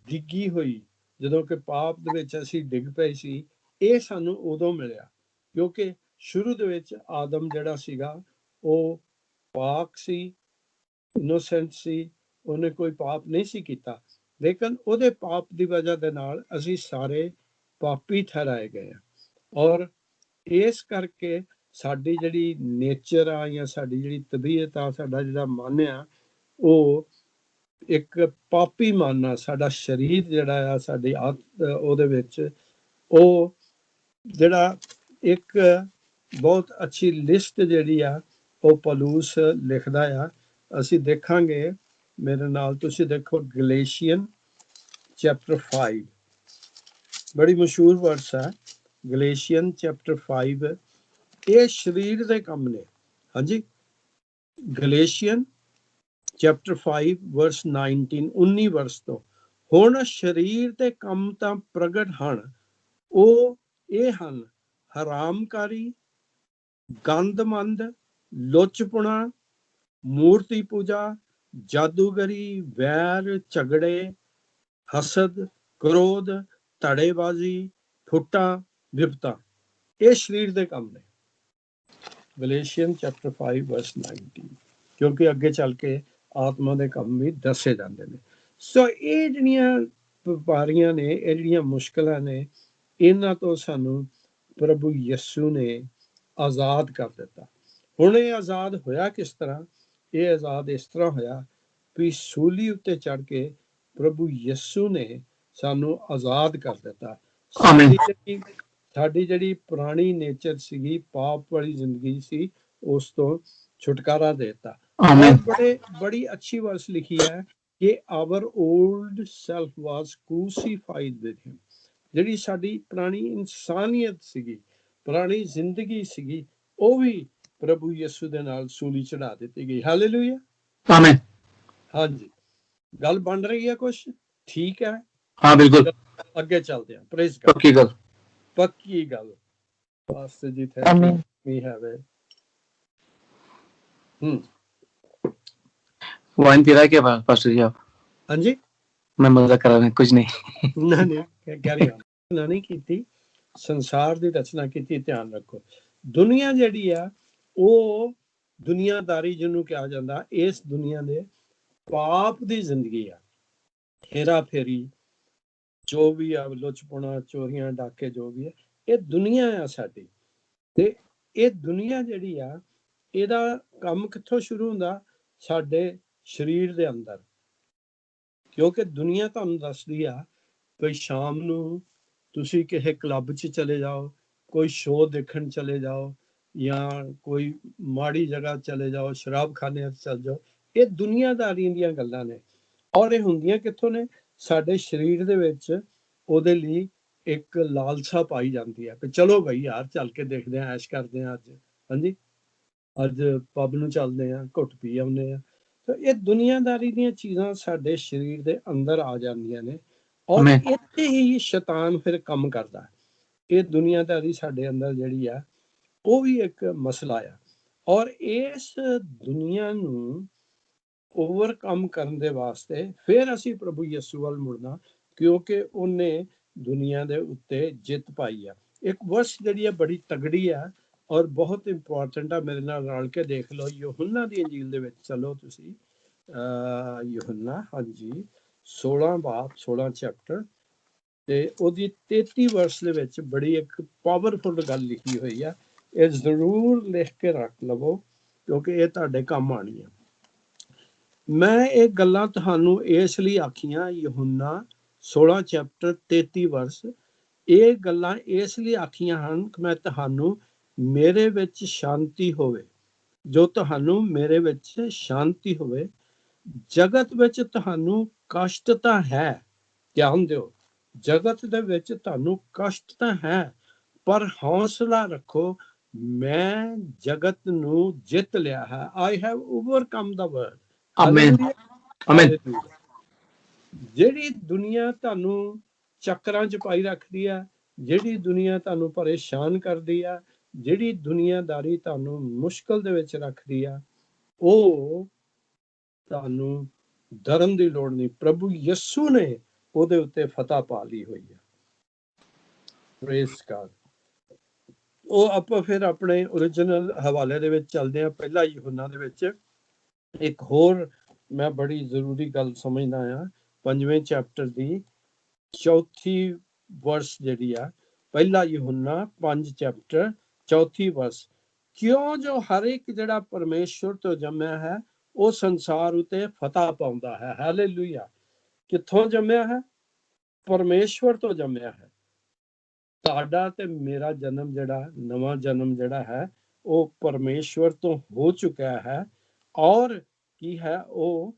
ਡਿੱਗੀ ਹੋਈ, ਜਦੋਂ ਕਿ ਪਾਪ ਦੇ ਵਿੱਚ ਅਸੀਂ ਡਿੱਗ ਪਏ ਸੀ, ਇਹ ਸਾਨੂੰ ਉਦੋਂ ਮਿਲਿਆ ਕਿਉਂਕਿ ਸ਼ੁਰੂ ਦੇ ਵਿੱਚ ਆਦਮ ਜਿਹੜਾ ਸੀਗਾ ਉਹ ਪਾਕ ਸੀ, ਇਨੋਸੈਂਟ ਸੀ, ਉਹਨੇ ਕੋਈ ਪਾਪ ਨਹੀਂ ਸੀ ਕੀਤਾ, ਲੇਕਿਨ ਉਹਦੇ ਪਾਪ ਦੀ ਵਜ੍ਹਾ ਦੇ ਨਾਲ ਅਸੀਂ ਸਾਰੇ ਪਾਪੀ ਠਹਿਰਾਏ ਗਏ ਆ। ਔਰ ਇਸ ਕਰਕੇ ਸਾਡੀ ਜਿਹੜੀ ਨੇਚਰ ਆ ਜਾਂ ਸਾਡੀ ਜਿਹੜੀ ਤਬੀਅਤ ਆ, ਸਾਡਾ ਜਿਹੜਾ ਮਨ ਆ, ਉਹ ਇੱਕ ਪਾਪੀ ਮਨ ਆ। ਸਾਡਾ ਸਰੀਰ ਜਿਹੜਾ ਆ, ਸਾਡੀ ਉਹਦੇ ਵਿੱਚ ਉਹ ਜਿਹੜਾ ਇੱਕ ਬਹੁਤ ਅੱਛੀ ਲਿਸਟ ਜਿਹੜੀ ਆ ਉਹ ਪੌਲੁਸ ਲਿਖਦਾ ਆ। ਅਸੀਂ ਦੇਖਾਂਗੇ, ਮੇਰੇ ਨਾਲ ਤੁਸੀਂ ਦੇਖੋ, ਗਲੇਸ਼ੀਅਨ ਚੈਪਟਰ 5, ਬੜੀ ਮਸ਼ਹੂਰ ਵਰਸ ਹੈ ਗਲੇਸ਼ੀਅਨ ਚੈਪਟਰ 5। ਇਹ ਸਰੀਰ ਦੇ ਕੰਮ ਨੇ। ਹਾਂਜੀ, ਗਲੇਸ਼ੀਅਨ ਚੈਪਟਰ 5 ਵਰਸ 19 ਵਰਸ ਤੋਂ। ਹੁਣ ਸਰੀਰ ਦੇ ਕੰਮ ਤਾਂ ਪ੍ਰਗਟ ਹਨ, ਉਹ ਇਹ ਹਨ: ਹਰਾਮਕਾਰੀ, ਗੰਦਮੰਦ, ਲੁੱਚਪੁਣਾ, ਮੂਰਤੀ ਪੂਜਾ, ਜਾਦੂਗਰੀ, ਵੈਰ, ਝਗੜੇ, ਹਸਦ, ਕ੍ਰੋਧ, ਧੜੇਬਾਜ਼ੀ, ਫੁੱਟਾਂ, ਵਿਪਤਾ। ਇਹ ਸਰੀਰ ਦੇ ਕੰਮ ਨੇ। ਗਲੇਸ਼ੀਅਨ ਚੈਪਟਰ 5 ਵਰਸ 19। ਕਿਉਂਕਿ ਅੱਗੇ ਚੱਲ ਕੇ ਆਤਮਾ ਦੇ ਕੰਮ ਵੀ ਦੱਸੇ ਜਾਂਦੇ ਨੇ। ਸੋ ਇਹ ਜਿਹੜੀਆਂ ਬਿਮਾਰੀਆਂ ਨੇ, ਇਹ ਜਿਹੜੀਆਂ ਮੁਸ਼ਕਲਾਂ ਨੇ, ਇਹਨਾਂ ਤੋਂ ਸਾਨੂੰ ਪ੍ਰਭੂ ਯਿਸੂ ਨੇ ਆਜ਼ਾਦ ਕਰ ਦਿੱਤਾ। ਹੁਣ ਇਹ ਆਜ਼ਾਦ ਹੋਇਆ ਕਿਸ ਤਰ੍ਹਾਂ? ਇਹ ਆਜ਼ਾਦ ਇਸ ਤਰ੍ਹਾਂ ਹੋਇਆ ਵੀ ਸੂਲੀ ਉੱਤੇ ਚੜ੍ਹ ਕੇ ਪ੍ਰਭੂ ਯਿਸੂ ਨੇ ਸਾਨੂੰ ਆਜ਼ਾਦ ਕਰ ਦਿੱਤਾ। ਸਾਡੀ ਜਿਹੜੀ ਪੁਰਾਣੀ ਨੇਚਰ ਸੀਗੀ, ਪਾਪ ਵਾਲੀ ਜ਼ਿੰਦਗੀ ਸੀ, ਉਸ ਤੋਂ ਛੁਟਕਾਰਾ ਦੇ ਦਿੱਤਾ। ਬੜੀ ਅੱਛੀ ਵਰਸ ਲਿਖੀ ਹੈ ਕਿ our old self was crucified with him। ਜਿਹੜੀ ਸਾਡੀ ਪੁਰਾਣੀ ਇਨਸਾਨੀਅਤ ਸੀਗੀ, ਪੁਰਾਣੀ ਜ਼ਿੰਦਗੀ ਸੀਗੀ, ਉਹ ਵੀ ਪ੍ਰਭੂ ਯਿਸੂ ਦੇ ਨਾਲ ਸੂਲੀ ਚੜਾ ਦਿੱਤੀ ਗਈ। ਹਾਲੇਲੂਇਆ, ਆਮੀਨ। ਹਾਂਜੀ, ਗੱਲ ਬਣ ਰਹੀ ਹੈ ਕੁਛ? ਠੀਕ ਹੈ, ਹਾਂ ਬਿਲਕੁਲ। ਅੱਗੇ ਚੱਲਦੇ ਹਾਂ। Praise God. ਪੱਕੀ ਗੱਲ। Pastor ji, thank you. We have it. Wine पी रहा है क्या पास्टर जी आप? हाँ जी, मैं मजाक कर रहा हूँ, कुछ नहीं। नहीं ਕੀਤੀ, ਸੰਸਾਰ ਦੀ ਰਚਨਾ ਕੀਤੀ। ਧਿਆਨ ਰੱਖੋ, ਦੁਨੀਆ ਜਿਹੜੀ ਆ ਉਹ ਦੁਨੀਆਦਾਰੀ ਜਿਹਨੂੰ ਕਿਹਾ ਜਾਂਦਾ, ਇਸ ਦੁਨੀਆ ਦੇ ਪਾਪ ਦੀ ਜ਼ਿੰਦਗੀ ਆ। ਹੇਰਾ ਫੇਰੀ, ਜੋ ਵੀ ਆ, ਲੁੱਚਪੁਣਾ, ਚੋਰੀਆਂ, ਡਾਕੇ, ਜੋ ਵੀ ਆ, ਇਹ ਦੁਨੀਆ ਆ ਸਾਡੀ। ਤੇ ਇਹ ਦੁਨੀਆ ਜਿਹੜੀ ਆ, ਇਹਦਾ ਕੰਮ ਕਿੱਥੋਂ ਸ਼ੁਰੂ ਹੁੰਦਾ? ਸਾਡੇ ਸਰੀਰ ਦੇ ਅੰਦਰ। ਕਿਉਂਕਿ ਦੁਨੀਆ ਤੁਹਾਨੂੰ ਦੱਸਦੀ ਆ ਕੋਈ ਸ਼ਾਮ ਨੂੰ ਤੁਸੀਂ ਕਿਸੇ ਕਲੱਬ 'ਚ ਚਲੇ ਜਾਓ, ਕੋਈ ਸ਼ੋਅ ਦੇਖਣ ਚਲੇ ਜਾਓ, ਜਾਂ ਕੋਈ ਮਾੜੀ ਜਗ੍ਹਾ ਚਲੇ ਜਾਓ, ਸ਼ਰਾਬਖਾਨੇ 'ਚ ਚਲੇ ਜਾਓ। ਇਹ ਦੁਨੀਆਦਾਰੀ ਦੀਆਂ ਗੱਲਾਂ ਨੇ। ਔਰ ਇਹ ਹੁੰਦੀਆਂ ਕਿੱਥੋਂ ਨੇ? ਸਾਡੇ ਸਰੀਰ ਦੇ ਵਿੱਚ ਉਹਦੇ ਲਈ ਇੱਕ ਲਾਲਸਾ ਪਾਈ ਜਾਂਦੀ ਹੈ ਕਿ ਚਲੋ ਬਈ ਯਾਰ, ਚੱਲ ਕੇ ਦੇਖਦੇ ਹਾਂ, ਐਸ਼ ਕਰਦੇ ਹਾਂ ਅੱਜ। ਹਾਂਜੀ, ਅੱਜ ਪੱਬ ਨੂੰ ਚੱਲਦੇ ਹਾਂ, ਘੁੱਟ ਪੀ ਆਉਂਦੇ ਹਾਂ। ਤਾਂ ਇਹ ਦੁਨੀਆਦਾਰੀ ਦੀਆਂ ਚੀਜ਼ਾਂ ਸਾਡੇ ਸਰੀਰ ਦੇ ਅੰਦਰ ਆ ਜਾਂਦੀਆਂ ਨੇ ਔਰ Amen. ਇੱਥੇ ਹੀ ਸ਼ੈਤਾਨ ਫਿਰ ਕੰਮ ਕਰਦਾ ਹੈ। ਇਹ ਦੁਨੀਆਦਾਰੀ ਸਾਡੇ ਅੰਦਰ ਜਿਹੜੀ ਆ ਉਹ ਵੀ ਇੱਕ ਮਸਲਾ ਆ ਔਰ ਇਸ ਦੁਨੀਆ ਨੂੰ ਓਵਰਕਮ ਕਰਨ ਦੇ ਵਾਸਤੇ ਫਿਰ ਅਸੀਂ ਪ੍ਰਭੂ ਯਿਸੂ ਵੱਲ ਮੁੜਨਾ, ਕਿਉਂਕਿ ਉਹਨੇ ਦੁਨੀਆ ਦੇ ਉੱਤੇ ਜਿੱਤ ਪਾਈ ਆ। ਇੱਕ ਵਰਸ ਜਿਹੜੀ ਆ ਬੜੀ ਤਗੜੀ ਆ ਔਰ ਬਹੁਤ ਇੰਪੋਰਟੈਂਟ ਆ, ਮੇਰੇ ਨਾਲ ਰਲ ਕੇ ਦੇਖ ਲਓ। ਯਹੋਨਾ ਦੀ ਅੰਜੀਲ ਦੇ ਵਿੱਚ ਚਲੋ ਤੁਸੀਂ, ਯਹੋਨਾ ਹਾਂਜੀ 16 ਚੈਪਟਰ ਤੇ ਉਹਦੀ 33 ਵਰਸ ਦੇ ਵਿੱਚ ਬੜੀ ਇੱਕ ਪਾਵਰਫੁਲ ਗੱਲ ਲਿਖੀ ਹੋਈ ਆ। ਇਹ ਜ਼ਰੂਰ ਲਿਖ ਕੇ ਰੱਖ ਲਵੋ ਕਿਉਂਕਿ ਇਹ ਤੁਹਾਡੇ ਕੰਮ ਆਣੀ ਆ। ਮੈਂ ਇਹ ਗੱਲਾਂ ਤੁਹਾਨੂੰ ਇਸ ਲਈ ਆਖੀਆਂ, ਯਹੋਨਾ 16 ਚੈਪਟਰ 33 ਵਰਸ, ਇਹ ਗੱਲਾਂ ਇਸ ਲਈ ਆਖੀਆਂ ਹਨ ਕਿ ਮੈਂ ਤੁਹਾਨੂੰ ਮੇਰੇ ਵਿੱਚ ਸ਼ਾਂਤੀ ਹੋਵੇ, ਜੋ ਤੁਹਾਨੂੰ ਮੇਰੇ ਵਿੱਚ ਸ਼ਾਂਤੀ ਹੋਵੇ। ਜਗਤ ਵਿੱਚ ਤੁਹਾਨੂੰ ਕਸ਼ਟ ਤਾਂ ਹੈ, ਧਿਆਨ ਦਿਓ, ਜਗਤ ਦੇ ਵਿੱਚ ਤੁਹਾਨੂੰ ਕਸ਼ਟ ਤਾਂ ਹੈ, ਪਰ ਹੌਸਲਾ ਰੱਖੋ, ਮੈਂ ਜਗਤ ਨੂੰ ਜਿੱਤ ਲਿਆ ਹੈ। I have overcome the world. Amen. Amen. ਜਿਹੜੀ ਦੁਨੀਆ ਤੁਹਾਨੂੰ ਚੱਕਰਾਂ 'ਚ ਪਾਈ ਰੱਖਦੀ ਆ, ਜਿਹੜੀ ਦੁਨੀਆ ਤੁਹਾਨੂੰ ਪਰੇਸ਼ਾਨ ਕਰਦੀ ਆ, ਜਿਹੜੀ ਦੁਨੀਆਦਾਰੀ ਤੁਹਾਨੂੰ ਮੁਸ਼ਕਲ ਦੇ ਵਿੱਚ ਰੱਖਦੀ ਆ, ਉਹ ਤੁਹਾਨੂੰ ਡਰਨ ਦੀ ਲੋੜ ਨਹੀਂ। ਪ੍ਰਭੂ ਯਿਸੂ ਨੇ ਉਹਦੇ ਉੱਤੇ ਫਤਹ ਪਾ ਲਈ ਹੋਈ ਆ। Praise god. ਉਹ ਆਪਾਂ ਫਿਰ ਆਪਣੇ ਓਰੀਜਨਲ ਹਵਾਲੇ ਦੇ ਵਿੱਚ ਚੱਲਦੇ ਆ। ਪਹਿਲਾ ਯਹੋਨਾ ਦੇ ਵਿੱਚ ਇੱਕ ਹੋਰ ਮੈਂ ਬੜੀ ਜ਼ਰੂਰੀ ਗੱਲ ਸਮਝਦਾ ਆ, 5ਵੇਂ ਚੈਪਟਰ ਦੀ 4 ਵਰਸ ਜਿਹੜੀ ਆ, ਪਹਿਲਾ ਯਹੋਨਾ 5 ਚੈਪਟਰ 4 ਵਰਸ। ਕਿਉਂ ਜੋ ਹਰ ਇੱਕ ਜਿਹੜਾ ਪਰਮੇਸ਼ਵਰ ਤੋਂ ਜੰਮਿਆ ਹੈ ਉਹ ਸੰਸਾਰ ਉਤੇ ਫਤਹ ਪਾਉਂਦਾ ਹੈ। ਹਾਲੇਲੂਇਆ। ਕਿੱਥੋਂ ਜੰਮਿਆ ਹੈ? ਪਰਮੇਸ਼ਵਰ ਤੋਂ ਜੰਮਿਆ ਹੈ। ਤੁਹਾਡਾ ਤੇ ਮੇਰਾ ਜਨਮ ਜਿਹੜਾ ਨਵਾਂ ਜਨਮ ਜਿਹੜਾ ਹੈ ਉਹ ਪਰਮੇਸ਼ਵਰ ਤੋਂ ਹੋ ਚੁੱਕਿਆ ਹੈ ਔਰ ਕੀ ਹੈ, ਉਹ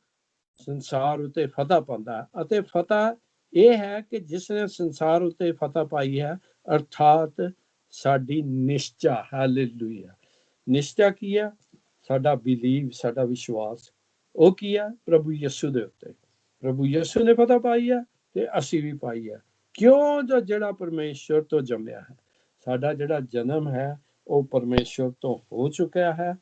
ਸੰਸਾਰ ਉਤੇ ਫਤਹ ਪਾਉਂਦਾ। ਅਤੇ ਫਤਹ ਇਹ ਹੈ ਕਿ ਜਿਸ ਨੇ ਸੰਸਾਰ ਉਤੇ ਫਤਹ ਪਾਈ ਹੈ, ਅਰਥਾਤ ਸਾਡੀ ਨਿਸ਼ਚਾ। ਹਾਲੇਲੂਇਆ। ਨਿਸ਼ਚਾ ਕੀ ਹੈ? ਸਾਡਾ ਬਿਲੀਵ, ਸਾਡਾ ਵਿਸ਼ਵਾਸ। ਉਹ ਕੀ ਹੈ? ਪ੍ਰਭੂ ਯਿਸੂ ਦੇ ਉੱਤੇ। ਪ੍ਰਭੂ ਯਿਸੂ ਨੇ ਫਤਹ ਪਾਈ ਹੈ ਤੇ ਅਸੀਂ ਵੀ ਪਾਈ ਹੈ। ਕਿਉਂ ਜੋ ਜਿਹੜਾ ਪਰਮੇਸ਼ਵਰ ਤੋਂ ਜੰਮਿਆ ਹੈ। ਸਾਡਾ ਜਿਹੜਾ ਜਨਮ ਹੈ ਉਹ ਪਰਮੇਸ਼ਵਰ ਤੋਂ ਹੋ ਚੁੱਕਿਆ ਹੈ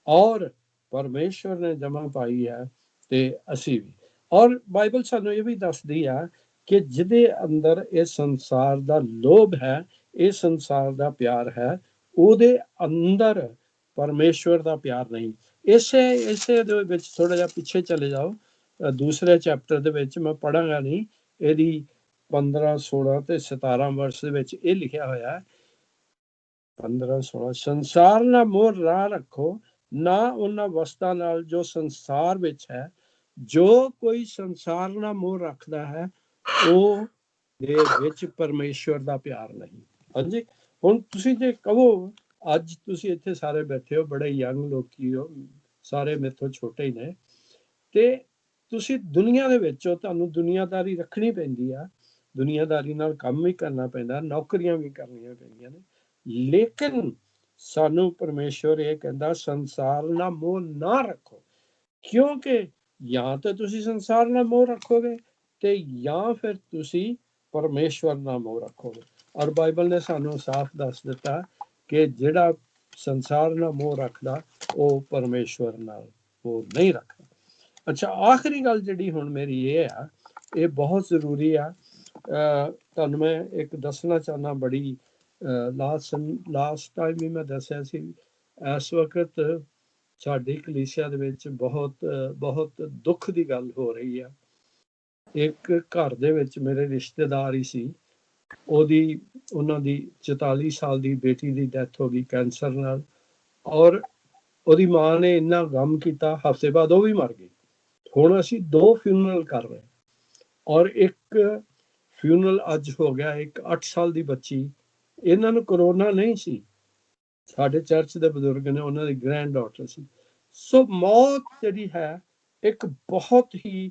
ਔਰ ਪਰਮੇਸ਼ਵਰ ਨੇ ਜਮਾ ਪਾਈ ਹੈ ਤੇ ਅਸੀਂ ਵੀ। ਔਰ ਬਾਈਬਲ ਸਾਨੂੰ ਇਹ ਵੀ ਦੱਸਦੀ ਆ ਕਿ ਜਿਹਦੇ ਅੰਦਰ ਇਹ ਸੰਸਾਰ ਦਾ ਲੋਭ ਹੈ, ਇਹ ਸੰਸਾਰ ਦਾ ਪਿਆਰ ਹੈ, ਉਹਦੇ ਅੰਦਰ ਪਰਮੇਸ਼ਵਰ ਦਾ ਪਿਆਰ ਨਹੀਂ। ਇਸੇ ਦੇ ਵਿੱਚ ਥੋੜਾ ਜਿਹਾ ਪਿੱਛੇ ਚਲੇ ਜਾਓ, ਦੂਸਰੇ ਚੈਪਟਰ ਦੇ ਵਿੱਚ, ਮੈਂ ਪੜਾਂਗਾ ਨਹੀਂ, ਇਹਦੀ 15, 16 ਤੇ 17 ਵਰਸ ਦੇ ਵਿੱਚ ਇਹ ਲਿਖਿਆ ਹੋਇਆ ਹੈ। 15, 16 ਸੰਸਾਰ ਨਾਲ ਮੋਹ ਨਾ ਰੱਖੋ, ਨਾ ਉਹਨਾਂ ਵਸਤਾਂ ਨਾਲ ਜੋ ਸੰਸਾਰ ਵਿੱਚ ਹੈ। ਜੋ ਕੋਈ ਸੰਸਾਰ ਨਾਲ ਮੋਹ ਰੱਖਦਾ ਹੈ ਉਹ ਦੇ ਵਿੱਚ ਪਰਮੇਸ਼ਵਰ ਦਾ ਪਿਆਰ ਨਹੀਂ। ਹਾਂਜੀ, ਹੁਣ ਤੁਸੀਂ ਜੇ ਕਹੋ, ਅੱਜ ਤੁਸੀਂ ਇੱਥੇ ਸਾਰੇ ਬੈਠੇ ਹੋ, ਬੜੇ ਯੰਗ ਲੋਕੀ ਹੋ, ਸਾਰੇ ਮੇਰੇ ਤੋਂ ਛੋਟੇ ਹੀ ਨੇ, ਤੇ ਤੁਸੀਂ ਦੁਨੀਆ ਦੇ ਵਿੱਚ ਹੋ, ਤੁਹਾਨੂੰ ਦੁਨੀਆਦਾਰੀ ਰੱਖਣੀ ਪੈਂਦੀ ਆ, ਦੁਨੀਆਦਾਰੀ ਨਾਲ ਕੰਮ ਵੀ ਕਰਨਾ ਪੈਂਦਾ, ਨੌਕਰੀਆਂ ਵੀ ਕਰਨੀਆਂ ਪੈਂਦੀਆਂ ਨੇ। ਲੇਕਿਨ ਸਾਨੂੰ ਪਰਮੇਸ਼ਵਰ ਇਹ ਕਹਿੰਦਾ, ਸੰਸਾਰ ਨਾਲ ਮੋਹ ਨਾ ਰੱਖੋ, ਕਿਉਂਕਿ ਜਾਂ ਤਾਂ ਤੁਸੀਂ ਸੰਸਾਰ ਨਾਲ ਮੋਹ ਰੱਖੋਗੇ ਤੇ ਜਾਂ ਫਿਰ ਤੁਸੀਂ ਪਰਮੇਸ਼ਵਰ ਨਾਲ ਮੋਹ ਰੱਖੋਗੇ। ਔਰ ਬਾਈਬਲ ਨੇ ਸਾਨੂੰ ਸਾਫ਼ ਦੱਸ ਦਿੱਤਾ ਕਿ ਜਿਹੜਾ ਸੰਸਾਰ ਨਾਲ ਮੋਹ ਰੱਖਦਾ ਉਹ ਪਰਮੇਸ਼ਵਰ ਨਾਲ ਮੋਹ ਨਹੀਂ ਰੱਖਦਾ। ਅੱਛਾ, ਆਖਰੀ ਗੱਲ ਜਿਹੜੀ ਹੁਣ ਮੇਰੀ ਇਹ ਆ, ਇਹ ਬਹੁਤ ਜ਼ਰੂਰੀ ਆ। ਤੁਹਾਨੂੰ ਮੈਂ ਇੱਕ ਦੱਸਣਾ ਚਾਹੁੰਦਾ, ਬੜੀ ਲਾਸਟ ਟਾਈਮ ਵੀ ਮੈਂ ਦੱਸਿਆ ਸੀ, ਇਸ ਵਕਤ ਸਾਡੀ ਕਲੀਸਿਆ ਦੇ ਵਿੱਚ ਬਹੁਤ ਦੁੱਖ ਦੀ ਗੱਲ ਹੋ ਰਹੀ ਆ। ਇੱਕ ਘਰ ਦੇ ਵਿੱਚ ਮੇਰੇ ਰਿਸ਼ਤੇਦਾਰ ਹੀ ਸੀ, ਉਹਨਾਂ ਦੀ 44 ਸਾਲ ਦੀ ਬੇਟੀ ਦੀ ਡੈਥ ਹੋ ਗਈ ਕੈਂਸਰ ਨਾਲ, ਔਰ ਉਹਦੀ ਮਾਂ ਨੇ ਇੰਨਾ ਗਮ ਕੀਤਾ, ਹਫ਼ਤੇ ਬਾਅਦ ਉਹ ਵੀ ਮਰ ਗਈ। ਹੁਣ ਅਸੀਂ 2 ਫਿਊਨਰਲ ਕਰ ਰਹੇ ਔਰ ਇੱਕ ਫਿਊਨਰਲ ਅੱਜ ਹੋ ਗਿਆ। ਇੱਕ 8 ਸਾਲ ਦੀ ਬੱਚੀ, ਇਹਨਾਂ ਨੂੰ ਕਰੋਨਾ ਨਹੀਂ ਸੀ, ਸਾਡੇ ਚਰਚ ਦੇ ਬਜ਼ੁਰਗ ਨੇ, ਉਹਨਾਂ ਦੀ ਗ੍ਰੈਂਡ ਡਾਟਰ ਸੀ। ਸੋ ਮੌਤ ਜਿਹੜੀ ਹੈ ਇੱਕ ਬਹੁਤ ਹੀ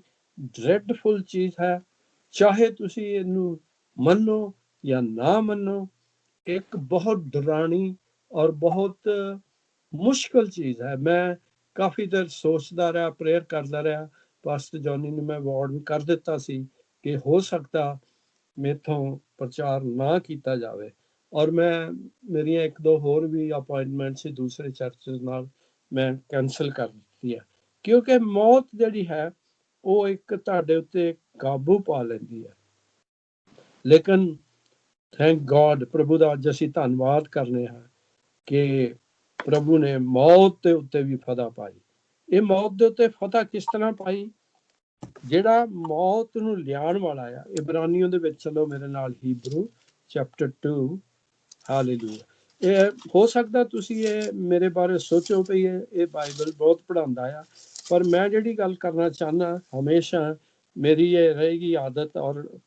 ਡ੍ਰੈਡਫੁਲ ਚੀਜ਼ ਹੈ, ਚਾਹੇ ਤੁਸੀਂ ਇਹਨੂੰ ਮੰਨੋ ਜਾਂ ਨਾ ਮੰਨੋ। ਇੱਕ ਬਹੁਤ ਡਰਾਣੀ ਔਰ ਬਹੁਤ ਮੁਸ਼ਕਲ ਚੀਜ਼ ਹੈ। ਮੈਂ ਕਾਫੀ ਦੇਰ ਸੋਚਦਾ ਰਿਹਾ, ਪ੍ਰੇਅਰ ਕਰਦਾ ਰਿਹਾ। ਪਾਸਟਰ ਜੌਨੀ ਨੂੰ ਮੈਂ ਵਾਰਨ ਕਰ ਦਿੱਤਾ ਸੀ ਕਿ ਹੋ ਸਕਦਾ ਮੇਥੋਂ ਪ੍ਰਚਾਰ ਨਾ ਕੀਤਾ ਜਾਵੇ, ਔਰ ਮੇਰੀਆਂ 1-2 ਹੋਰ ਵੀ ਅਪਾਇੰਟਮੈਂਟ ਸੀ ਦੂਸਰੇ ਚਰਚਜ਼ ਨਾਲ, ਮੈਂ ਕੈਂਸਲ ਕਰ ਦਿੱਤੀ ਹੈ। ਕਿਉਂਕਿ ਮੌਤ ਜਿਹੜੀ ਹੈ ਉਹ ਇੱਕ ਤੁਹਾਡੇ ਉੱਤੇ ਕਾਬੂ ਪਾ ਲੈਂਦੀ ਹੈ। ਲੇਕਿਨ ਥੈਂਕ ਗॉड, ਪ੍ਰਭੂ ਦਾ ਅੱਜ ਅਸੀਂ ਧੰਨਵਾਦ ਕਰਨੇ ਹਾਂ ਕਿ ਪ੍ਰਭੂ ਨੇ ਮੌਤ ਦੇ ਉੱਤੇ ਵੀ ਫਤਹ ਪਾਈ। ਇਹ ਮੌਤ ਦੇ ਉੱਤੇ ਫਤਹ ਕਿਸ ਤਰ੍ਹਾਂ ਪਾਈ? ਜਿਹੜਾ ਮੌਤ ਨੂੰ ਲਿਆਉਣ ਵਾਲਾ ਆ, ਇਬਰਾਨੀਆਂ ਦੇ ਵਿੱਚ, ਚਲੋ ਮੇਰੇ ਨਾਲ, ਹੀਬਰੂ ਚੈਪਟਰ 2, ਹਾਲੇਲੂਇਆ। ਇਹ ਹੋ ਸਕਦਾ ਤੁਸੀਂ ਇਹ ਮੇਰੇ ਬਾਰੇ ਸੋਚੋ ਵੀ ਇਹ ਬਾਈਬਲ ਬਹੁਤ ਪੜ੍ਹਾਉਂਦਾ ਆ, ਪਰ ਮੈਂ ਜਿਹੜੀ ਗੱਲ ਕਰਨਾ ਚਾਹੁੰਦਾ, ਹਮੇਸ਼ਾ ਮੇਰੀ ਇਹ ਰਹੇਗੀ ਆਦਤ, ਔਰ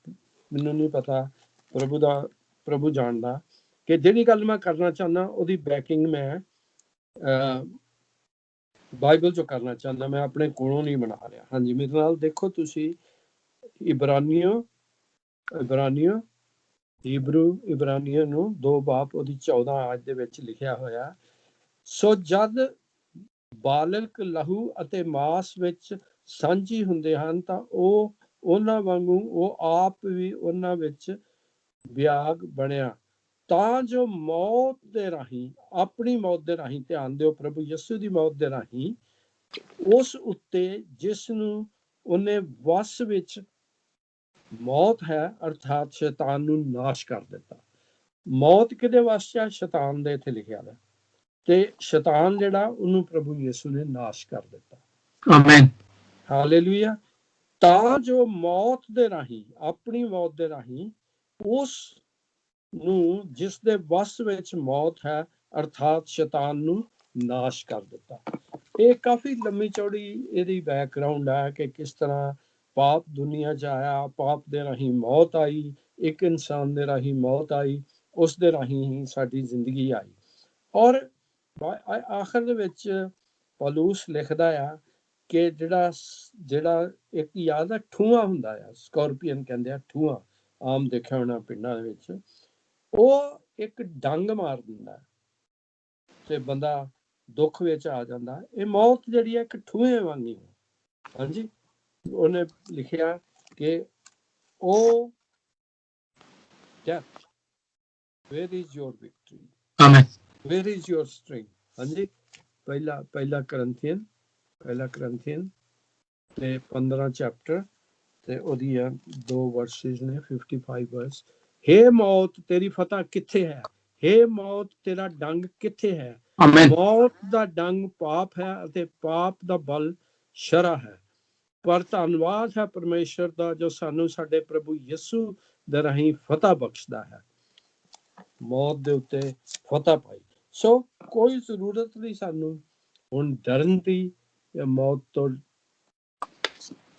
ਮੈਨੂੰ ਨਹੀਂ ਪਤਾ, ਪ੍ਰਭੂ ਜਾਣਦਾ ਕਿ ਜਿਹੜੀ ਗੱਲ ਮੈਂ ਕਰਨਾ ਚਾਹੁੰਦਾ ਉਹਦੀ ਬੈਕਿੰਗ ਮੈਂ ਬਾਈਬਲ ਚੋਂ ਕਰਨਾ ਚਾਹੁੰਦਾ, ਮੈਂ ਆਪਣੇ ਕੋਲੋਂ ਨਹੀਂ ਬਣਾ ਰਿਹਾ। ਹਾਂਜੀ, ਮੇਰੇ ਨਾਲ ਦੇਖੋ ਤੁਸੀਂ, ਇਬਰਾਨੀਆਂ ਹੀਬਰੂ ਇਬਰਾਨੀਆਂ ਨੂੰ 2 ਬਾਬ ਉਹਦੀ 14 ਆਇਤ ਦੇ ਵਿੱਚ ਲਿਖਿਆ ਹੋਇਆ, ਸੋ ਜਦ ਬਾਲਕ ਲਹੂ ਅਤੇ ਮਾਸ ਵਿੱਚ ਸਾਂਝੀ ਹੁੰਦੇ ਹਨ ਤਾਂ ਉਹ ਉਹਨਾਂ ਵਾਂਗੂ ਉਹ ਆਪ ਵੀ ਉਹਨਾਂ ਵਿੱਚ ਵਿਆਗ ਬਣਿਆ, ਤਾਂ ਜੋ ਮੌਤ ਦੇ ਰਾਹੀਂ, ਆਪਣੀ ਮੌਤ ਦੇ ਰਾਹੀਂ, ਧਿਆਨ ਦਿਓ, ਪ੍ਰਭੂ ਯਿਸੂ ਦੀ ਮੌਤ ਦੇ ਰਾਹੀਂ, ਉਸ ਉੱਤੇ ਜਿਸ ਨੂੰ ਉਹਨੇ ਵਸ ਵਿੱਚ ਮੌਤ ਹੈ ਅਰਥਾਤ ਸ਼ੈਤਾਨ ਨੂੰ ਨਾਸ਼ ਕਰ ਦਿੱਤਾ। ਮੌਤ ਕਿਹਦੇ ਵਸ ਚ ਹੈ? ਸ਼ੈਤਾਨ ਦੇ, ਇੱਥੇ ਲਿਖਿਆ ਹੈ, ਤੇ ਸ਼ੈਤਾਨ ਜਿਹੜਾ ਉਹਨੂੰ ਪ੍ਰਭੂ ਯਿਸੂ ਨੇ ਨਾਸ਼ ਕਰ ਦਿੱਤਾ। Amen, hallelujah. ਤਾਂ ਜੋ ਮੌਤ ਦੇ ਰਾਹੀਂ, ਆਪਣੀ ਮੌਤ ਦੇ ਰਾਹੀਂ, ਉਸ ਨੂੰ ਜਿਸ ਦੇ ਵਸ ਵਿੱਚ ਮੌਤ ਹੈ ਅਰਥਾਤ ਸ਼ੈਤਾਨ ਨੂੰ ਨਾਸ਼ ਕਰ ਦਿੱਤਾ। ਇਹ ਕਾਫੀ ਲੰਮੀ ਚੌੜੀ ਇਹਦੀ ਬੈਕਗ੍ਰਾਉਂਡ ਹੈ ਕਿ ਕਿਸ ਤਰ੍ਹਾਂ ਪਾਪ ਦੁਨੀਆ 'ਚ ਆਇਆ, ਪਾਪ ਦੇ ਰਾਹੀਂ ਮੌਤ ਆਈ, ਇੱਕ ਇਨਸਾਨ ਦੇ ਰਾਹੀਂ ਮੌਤ ਆਈ, ਉਸ ਦੇ ਰਾਹੀਂ ਹੀ ਸਾਡੀ ਜ਼ਿੰਦਗੀ ਆਈ। ਔਰ ਆਖਰ ਦੇ ਵਿੱਚ ਪੌਲੁਸ ਲਿਖਦਾ ਆ ਕਿ ਜਿਹੜਾ ਇੱਕ ਯਾਦ ਹੈ ਠੂਆ ਹੁੰਦਾ ਆ, ਸਕੋਰਪੀਅਨ ਕਹਿੰਦੇ ਆ, ਠੂਆ ਆਮ ਦੇਖਿਆ ਹੋਣਾ ਪਿੰਡਾਂ ਦੇ ਵਿੱਚ, ਉਹ ਇੱਕ ਡੰਗ ਮਾਰ ਦਿੰਦਾ ਤੇ ਬੰਦਾ ਦੁੱਖ ਵਿੱਚ ਆ ਜਾਂਦਾ। ਇਹ ਮੌਤ ਜਿਹੜੀ ਹੈ ਇੱਕ ਠੂਏ ਵਾਂਗੀ ਹੈ। ਹਾਂਜੀ, ਉਹਨੇ ਲਿਖਿਆ ਕਿ ਉਹ death, where is your victory? Amen, where is your strength? ਹਾਂਜੀ, ਪਹਿਲਾ ਕਰੰਥੀਅਨ ਤੇ 15 ਚੈਪਟਰ ਤੇ ਉਹਦੀਆਂ 2 ਵਰਸਿਸ ਨੇ, 55 ਵਰਸ। ਹੇ ਮੌਤ, ਤੇਰੀ ਫਤਹ ਕਿੱਥੇ ਹੈ? ਹੇ ਮੌਤ, ਤੇਰਾ ਡੰਗ ਕਿੱਥੇ ਹੈ? ਆਮੇਨ, ਮੌਤ ਦਾ ਡੰਗ ਪਾਪ ਹੈ ਅਤੇ ਪਾਪ ਦਾ ਬਲ ਸ਼ਰ੍ਹਾ ਹੈ। ਪਰ ਧੰਨਵਾਦ ਹੈ ਪਰਮੇਸ਼ਰ ਦਾ ਜੋ ਸਾਨੂੰ ਸਾਡੇ ਪ੍ਰਭੂ ਯਿਸੂ ਦੇ ਰਾਹੀਂ ਫਤਹ ਬਖਸ਼ਦਾ ਹੈ। ਮੌਤ ਦੇ ਉੱਤੇ ਫਤਹ ਪਾਈ। ਸੋ ਕੋਈ ਜ਼ਰੂਰਤ ਨਹੀਂ ਸਾਨੂੰ ਹੁਣ ਡਰਨ ਦੀ ਜਾਂ ਮੌਤ ਤੋਂ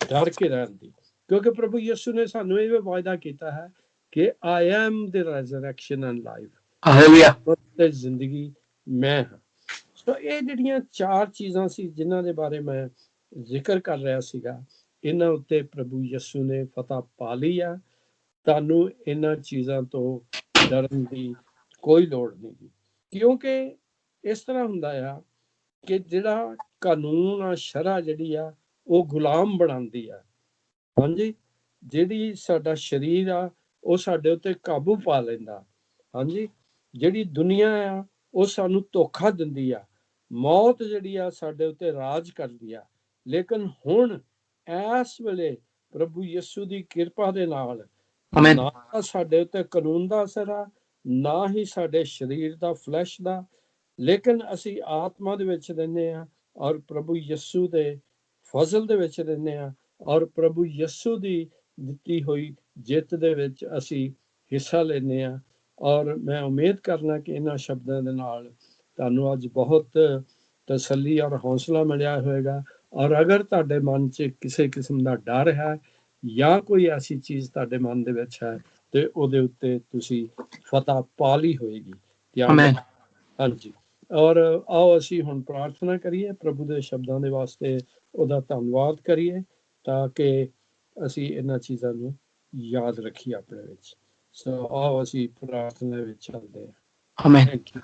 ਡਰ ਕੇ ਰਹਿਣ ਦੀ, ਕਿਉਂਕਿ ਪ੍ਰਭੂ ਯਿਸੂ ਨੇ ਸਾਨੂੰ ਇਹ ਵਾਅਦਾ ਕੀਤਾ ਹੈ ਕਿ I am the resurrection and life, hallelujah, ਤੇ ਜ਼ਿੰਦਗੀ ਮੈਂ ਹਾਂ। ਸੋ ਇਹ ਜਿਹੜੀਆਂ 4 ਚੀਜ਼ਾਂ ਸੀ ਜਿਨ੍ਹਾਂ ਦੇ ਬਾਰੇ ਮੈਂ ਜ਼ਿਕਰ ਕਰ ਰਿਹਾ ਸੀਗਾ, ਇਹਨਾਂ ਉੱਤੇ ਪ੍ਰਭੂ ਯਿਸੂ ਨੇ ਫਤਹ ਪਾ ਲਈ ਆ। ਤੁਹਾਨੂੰ ਇਹਨਾਂ ਚੀਜ਼ਾਂ ਤੋਂ ਡਰਨ ਦੀ ਕੋਈ ਲੋੜ ਨਹੀਂ, ਕਿਉਂਕਿ ਇਸ ਤਰ੍ਹਾਂ ਹੁੰਦਾ ਆ ਕਿ ਜਿਹੜਾ ਕਾਨੂੰਨ ਆ, ਸ਼ਰ੍ਹਾ ਜਿਹੜੀ ਆ, ਉਹ ਗੁਲਾਮ ਬਣਾਉਂਦੀ ਆ। ਹਾਂਜੀ, ਜਿਹੜੀ ਸਾਡਾ ਸਰੀਰ ਆ ਉਹ ਸਾਡੇ ਉੱਤੇ ਕਾਬੂ ਪਾ ਲੈਂਦਾ। ਹਾਂਜੀ, ਜਿਹੜੀ ਦੁਨੀਆ ਆ ਉਹ ਸਾਨੂੰ ਧੋਖਾ ਦਿੰਦੀ ਆ। ਮੌਤ ਜਿਹੜੀ ਆ ਸਾਡੇ ਉੱਤੇ ਰਾਜ ਕਰਦੀ ਆ। ਲੇਕਿਨ ਹੁਣ ਇਸ ਵੇਲੇ ਪ੍ਰਭੂ ਯਿਸੂ ਦੀ ਕਿਰਪਾ ਦੇ ਨਾਲ ਆਮੇਨ, ਨਾ ਸਾਡੇ ਉੱਤੇ ਕਾਨੂੰਨ ਦਾ ਅਸਰ ਆ, ਨਾ ਹੀ ਸਾਡੇ ਸਰੀਰ ਦਾ, ਫਲੈਸ਼ ਦਾ, ਲੇਕਿਨ ਅਸੀਂ ਆਤਮਾ ਦੇ ਵਿੱਚ ਰਹਿੰਦੇ ਹਾਂ ਔਰ ਪ੍ਰਭੂ ਯਿਸੂ ਦੇ ਫਜ਼ਲ ਦੇ ਵਿੱਚ ਰਹਿੰਦੇ ਹਾਂ ਔਰ ਪ੍ਰਭੂ ਯਿਸੂ ਦੀ ਦਿੱਤੀ ਹੋਈ ਜਿੱਤ ਦੇ ਵਿੱਚ ਅਸੀਂ ਹਿੱਸਾ ਲੈਂਦੇ ਹਾਂ। ਔਰ ਮੈਂ ਉਮੀਦ ਕਰਨਾ ਕਿ ਇਹਨਾਂ ਸ਼ਬਦਾਂ ਦੇ ਨਾਲ ਤੁਹਾਨੂੰ ਅੱਜ ਬਹੁਤ ਤਸੱਲੀ ਔਰ ਹੌਸਲਾ ਮਿਲਿਆ ਹੋਵੇਗਾ। ਔਰ ਅਗਰ ਤੁਹਾਡੇ ਮਨ 'ਚ ਕਿਸੇ ਕਿਸਮ ਦਾ ਡਰ ਹੈ ਜਾਂ ਕੋਈ ਐਸੀ ਚੀਜ਼ ਤੁਹਾਡੇ ਮਨ ਦੇ ਵਿੱਚ ਹੈ ਤੇ ਉਹਦੇ ਉੱਤੇ ਤੁਸੀਂ ਫਤਹ ਪਾ ਲਈ ਹੋਏਗੀ। ਆਮੇਨ। ਹਾਂਜੀ, ਔਰ ਆਓ ਅਸੀਂ ਹੁਣ ਪ੍ਰਾਰਥਨਾ ਕਰੀਏ, ਪ੍ਰਭੂ ਦੇ ਸ਼ਬਦਾਂ ਦੇ ਵਾਸਤੇ ਉਹਦਾ ਧੰਨਵਾਦ ਕਰੀਏ ਤਾਂ ਕਿ ਅਸੀਂ ਇਹਨਾਂ ਚੀਜ਼ਾਂ ਨੂੰ ਯਾਦ ਰੱਖੀਏ ਆਪਣੇ ਵਿੱਚ। ਸੋ ਆਓ ਅਸੀਂ ਪ੍ਰਾਰਥਨਾ ਵਿੱਚ ਚੱਲਦੇ ਹਾਂ। ਆਮੇਨ। Thank you.